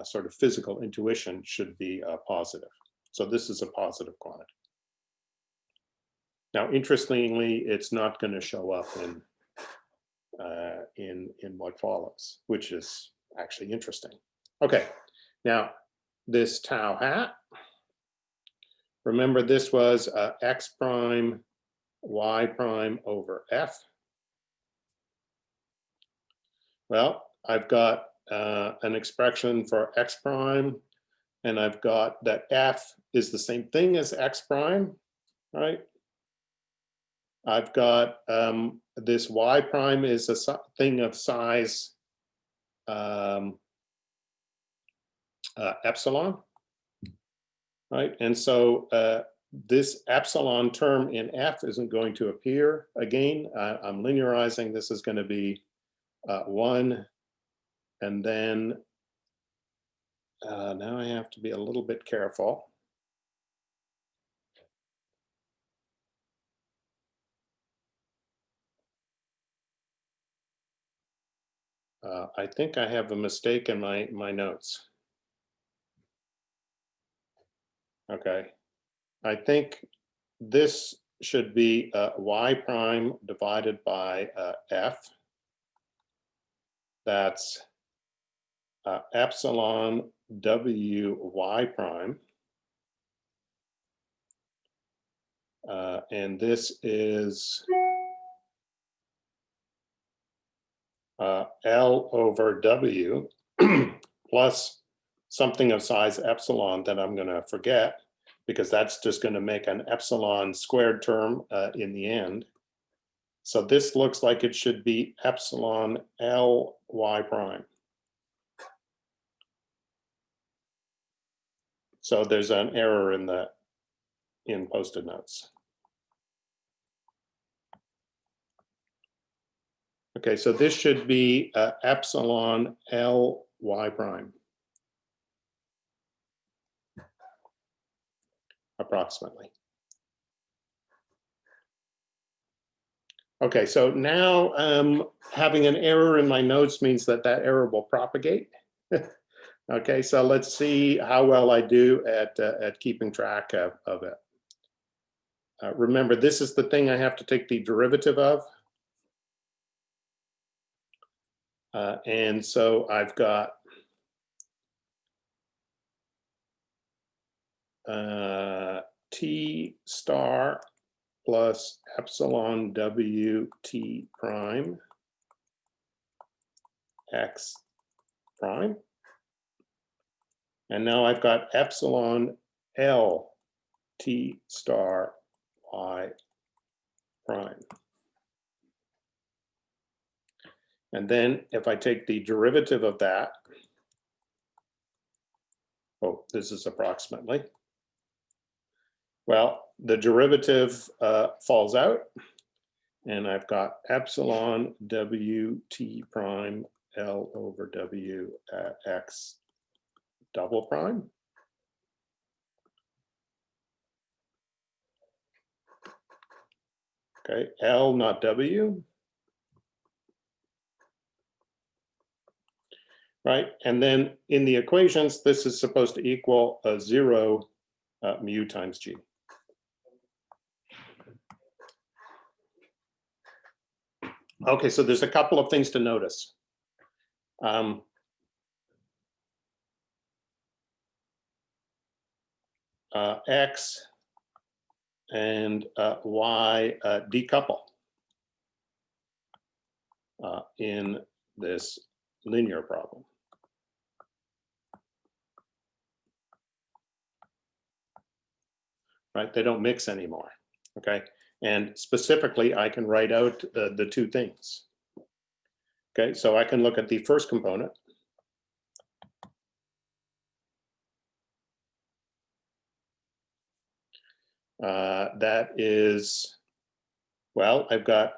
Speaker 1: sort of physical intuition should be positive. So this is a positive quantity. Now, interestingly, it's not going to show up in what follows, which is actually interesting. Okay, now this tau hat. Remember, this was x prime, y prime over f. Well, I've got an expression for x prime, and I've got that f is the same thing as x prime, right? I've got this y prime is a thing of size epsilon, right? And so this epsilon term in f isn't going to appear again. I'm linearizing. This is going to be 1. And then now I have to be a little bit careful. I think I have a mistake in my notes. Okay, I think this should be y prime divided by f. That's epsilon w y prime. And this is L over W plus something of size epsilon that I'm going to forget, because that's just going to make an epsilon squared term in the end. So this looks like it should be epsilon L y prime. So there's an error in posted notes. Okay, so this should be epsilon L y prime, approximately. Okay, so now having an error in my notes means that that error will propagate. Okay, so let's see how well I do at keeping track of it. Remember, this is the thing I have to take the derivative of. And so I've got T star plus epsilon W T prime X prime. And now I've got epsilon L T star Y prime. And then if I take the derivative of that, oh, this is approximately. Well, the derivative falls out, and I've got epsilon W T prime L over W X double prime. Okay, L, not W. Right, and then in the equations, this is supposed to equal a 0 mu times G. Okay, so there's a couple of things to notice. X and Y decouple in this linear problem. Right, they don't mix anymore, okay? And specifically, I can write out the two things. Okay, so I can look at the first component. That is, well, I've got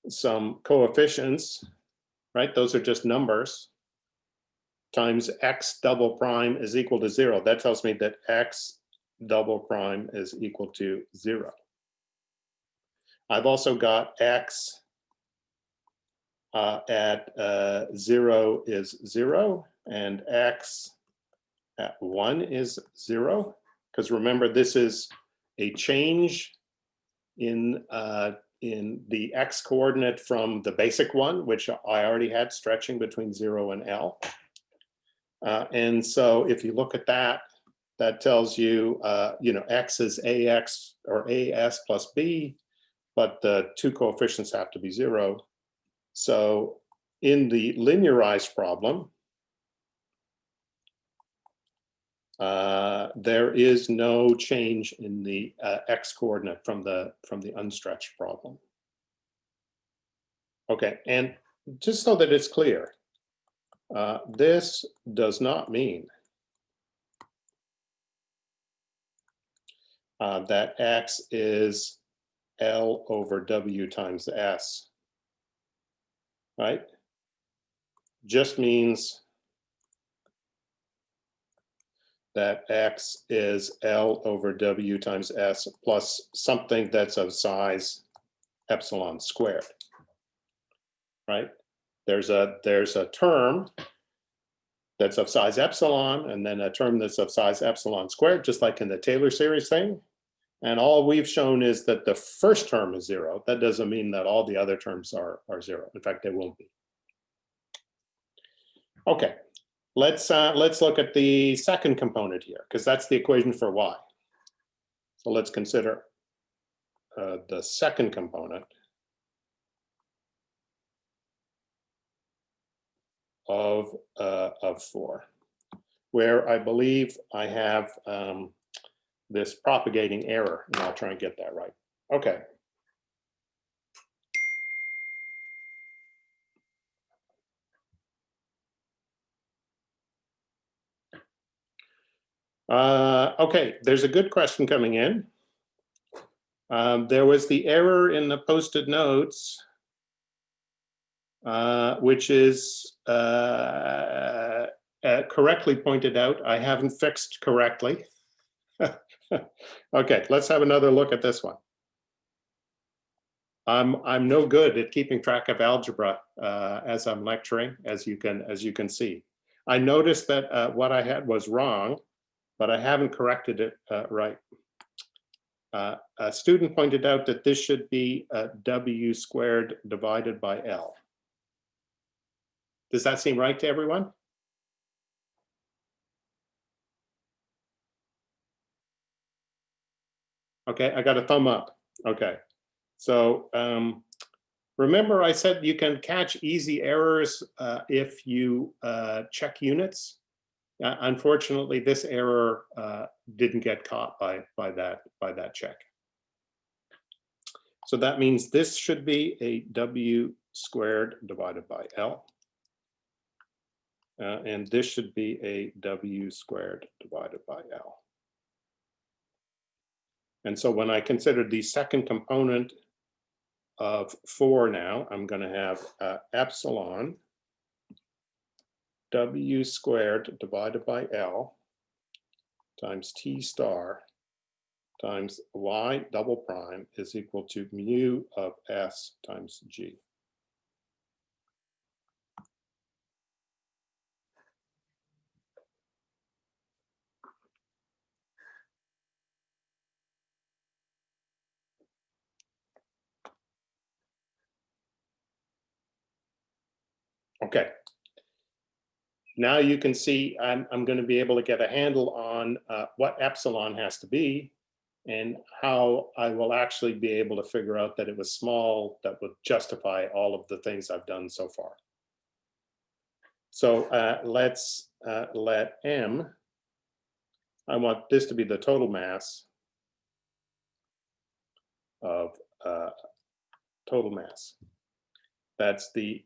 Speaker 1: some coefficients, right? Those are just numbers, times X double prime is equal to 0. That tells me that X double prime is equal to 0. I've also got X at 0 is 0, and X at 1 is 0. Because remember, this is a change in the X coordinate from the basic one, which I already had stretching between 0 and L. And so if you look at that, that tells you, X is AX or AS plus B, but the two coefficients have to be 0. So in the linearized problem, there is no change in the X coordinate from the unstretched problem. Okay, and just so that it's clear, this does not mean that X is L over W times S, right? Just means that X is L over W times S plus something that's of size epsilon squared, right? There's a term that's of size epsilon, and then a term that's of size epsilon squared, just like in the Taylor series thing. And all we've shown is that the first term is 0. That doesn't mean that all the other terms are 0. In fact, they won't be. Okay, let's look at the second component here, because that's the equation for y. So let's consider the second component of 4, where I believe I have this propagating error, and I'll try and get that right. Okay. Okay, there's a good question coming in. There was the error in the posted notes, which is correctly pointed out. I haven't fixed correctly. Okay, let's have another look at this one. I'm no good at keeping track of algebra as I'm lecturing, as you can see. I noticed that what I had was wrong, but I haven't corrected it right. A student pointed out that this should be W squared divided by L. Does that seem right to everyone? Okay, I got a thumb up. Okay, so remember I said you can catch easy errors if you check units. Unfortunately, this error didn't get caught by that check. So that means this should be a W squared divided by L. And this should be a W squared divided by L. And so when I consider the second component of 4 now, I'm going to have epsilon W squared divided by L times T star times Y double prime is equal to mu of S times G. Okay. Now you can see I'm going to be able to get a handle on what epsilon has to be and how I will actually be able to figure out that it was small that would justify all of the things I've done so far. So let's let M, I want this to be the total mass of total mass. That's the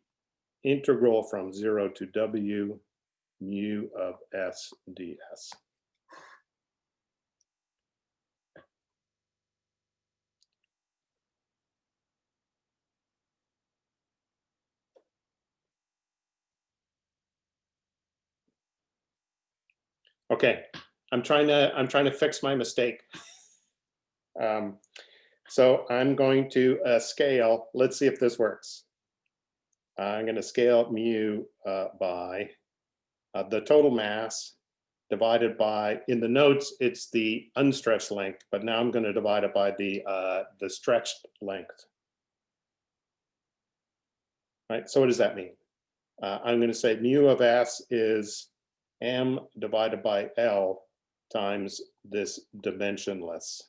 Speaker 1: integral from 0 to W mu of S ds. Okay, I'm trying to fix my mistake. So I'm going to scale. Let's see if this works. I'm going to scale mu by the total mass divided by, in the notes, it's the unstretched length, but now I'm going to divide it by the stretched length. Right, so what does that mean? I'm going to say mu of S is M divided by L times this dimensionless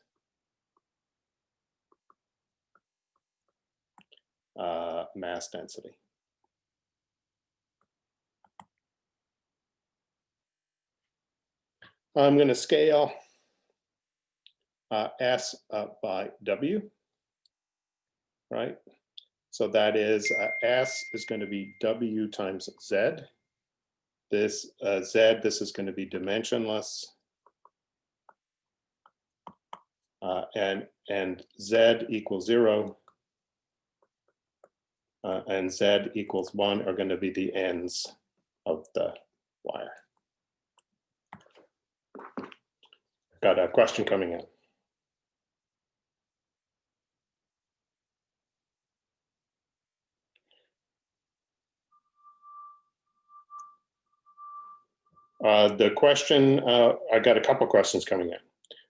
Speaker 1: mass density. I'm going to scale S by W, right? So that is S is going to be W times Z. This Z, this is going to be dimensionless. And Z equals 0 and Z equals 1 are going to be the ends of the wire. Got a question coming in. The question, I got a couple questions coming in.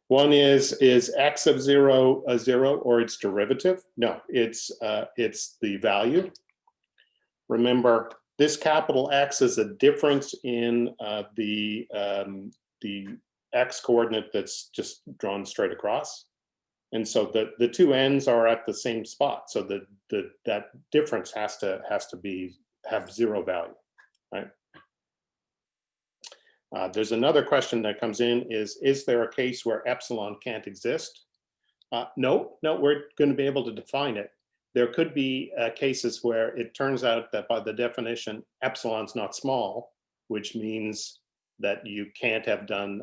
Speaker 1: One is x of 0 a 0 or its derivative? No, it's the value. Remember, this capital X is a difference in the X coordinate that's just drawn straight across. And so the two ends are at the same spot. So that difference has to have 0 value, right? There's another question that comes in is there a case where epsilon can't exist? No, we're going to be able to define it. There could be cases where it turns out that by the definition, epsilon's not small, which means that you can't have done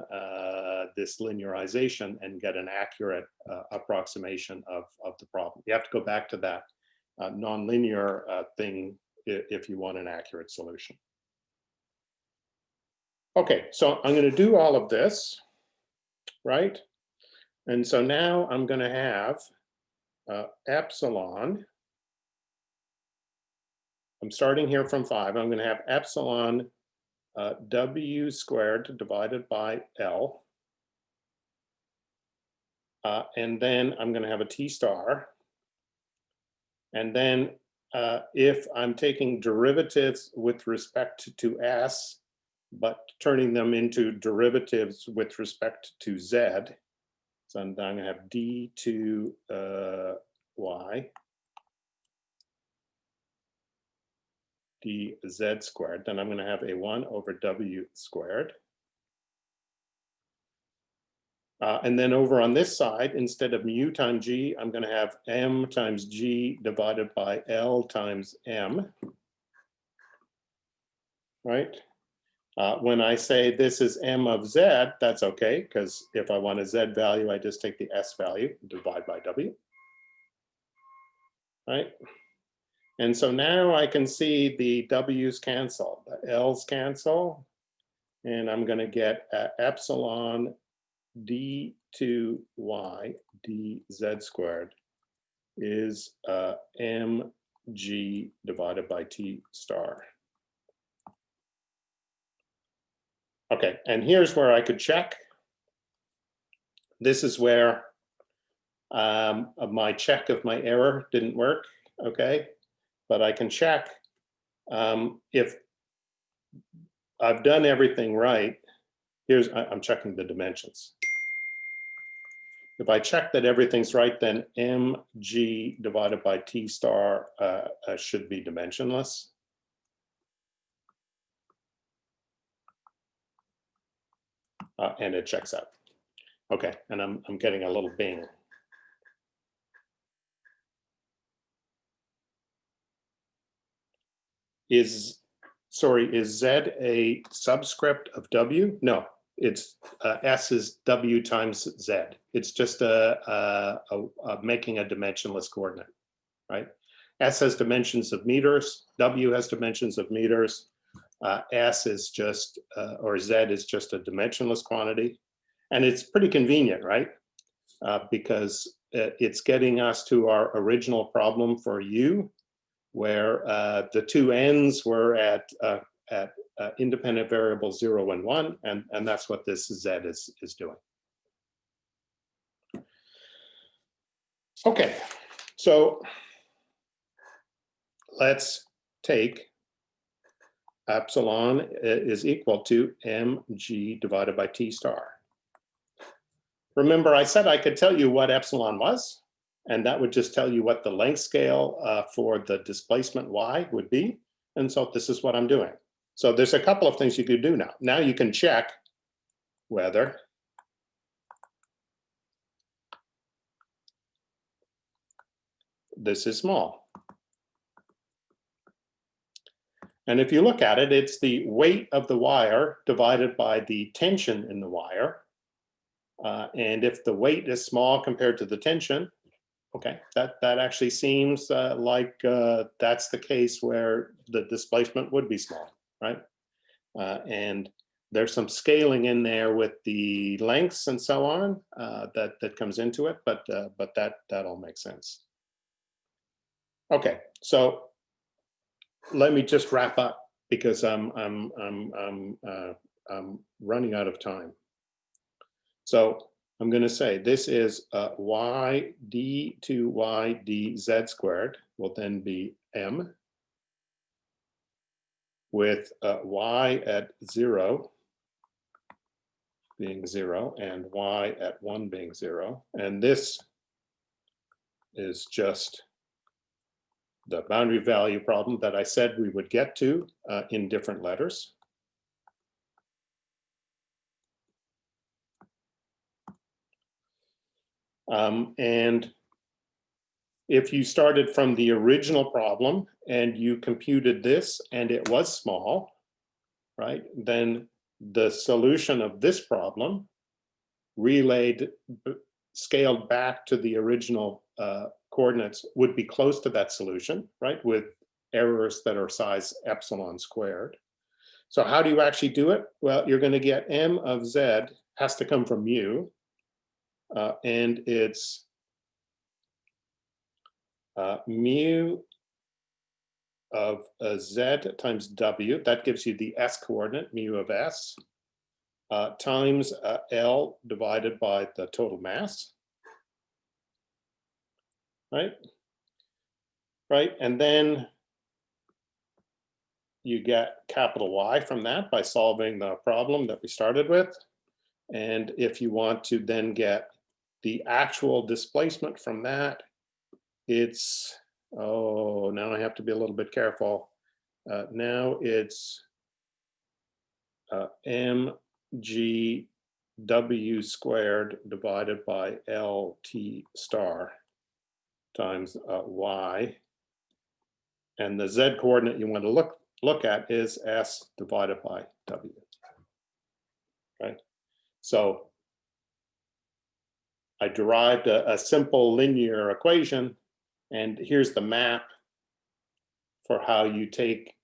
Speaker 1: this linearization and get an accurate approximation of the problem. You have to go back to that nonlinear thing if you want an accurate solution. Okay, so I'm going to do all of this, right? And so now I'm going to have epsilon. I'm starting here from 5. I'm going to have epsilon W squared divided by L. And then I'm going to have a T star. And then if I'm taking derivatives with respect to S, but turning them into derivatives with respect to Z, so I'm going to have d2 y dz squared. Then I'm going to have a 1 over w squared. And then over on this side, instead of mu times g, I'm going to have m times g divided by L times m, right? When I say this is m of z, that's okay, because if I want a z value, I just take the s value, divide by w, right? And so now I can see the W's cancel, the L's cancel, and I'm going to get epsilon d2y dz squared is mg divided by t star. Okay, and here's where I could check. This is where my check of my error didn't work, okay? But I can check if I've done everything right. I'm checking the dimensions. If I check that everything's right, then mg divided by t star should be dimensionless. And it checks out. Okay, and I'm getting a little bing. Is Z a subscript of W? No, it's S is W times Z. It's just making a dimensionless coordinate, right? S has dimensions of meters, W has dimensions of meters, S is just, or Z is just a dimensionless quantity. And it's pretty convenient, right? Because it's getting us to our original problem for U, where the two ends were at independent variables 0 and 1, and that's what this Z is doing. Okay, so let's take epsilon is equal to mg divided by t star. Remember, I said I could tell you what epsilon was, and that would just tell you what the length scale for the displacement y would be. And so this is what I'm doing. So there's a couple of things you could do now. Now you can check whether this is small. And if you look at it, it's the weight of the wire divided by the tension in the wire. And if the weight is small compared to the tension, okay, that actually seems like that's the case where the displacement would be small, right? And there's some scaling in there with the lengths and so on that comes into it, but that all makes sense. Okay, so let me just wrap up because I'm running out of time. So I'm going to say this is y d to y dz squared will then be m with y at 0 being 0 and y at 1 being 0. And this is just the boundary value problem that I said we would get to in different letters. And if you started from the original problem and you computed this and it was small, right, then the solution of this problem scaled back to the original coordinates would be close to that solution, right, with errors that are size epsilon squared. So how do you actually do it? Well, you're going to get m of z has to come from mu, and it's mu of z times w, that gives you the s coordinate, mu of s, times L divided by the total mass, right? Right, and then you get capital Y from that by solving the problem that we started with. And if you want to then get the actual displacement from that, it's, oh, now I have to be a little bit careful. Now it's mg w squared divided by LT star times y. And the z coordinate you want to look at is s divided by w, right? So I derived a simple linear equation, and here's the map for how you take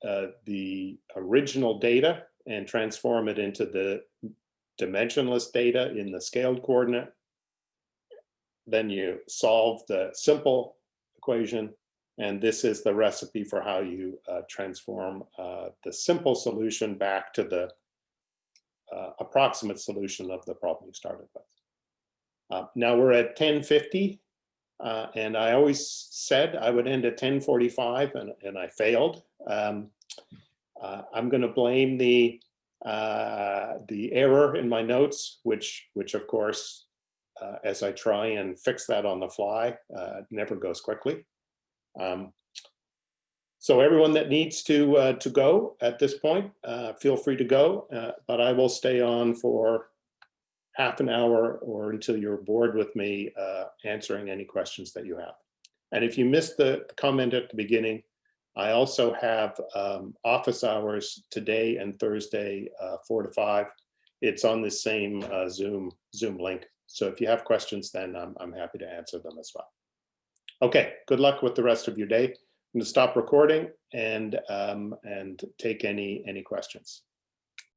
Speaker 1: the original data and transform it into the dimensionless data in the scaled coordinate. Then you solve the simple equation, and this is the recipe for how you transform the simple solution back to the approximate solution of the problem you started with. Now we're at 10:50, and I always said I would end at 10:45, and I failed. I'm going to blame the error in my notes, which of course, as I try and fix that on the fly, never goes quickly. So everyone that needs to go at this point, feel free to go, but I will stay on for half an hour or until you're bored with me answering any questions that you have. And if you missed the comment at the beginning, I also have office hours today and Thursday, 4 to 5. It's on the same Zoom link. So if you have questions, then I'm happy to answer them as well. Okay, good luck with the rest of your day. I'm going to stop recording and take any questions.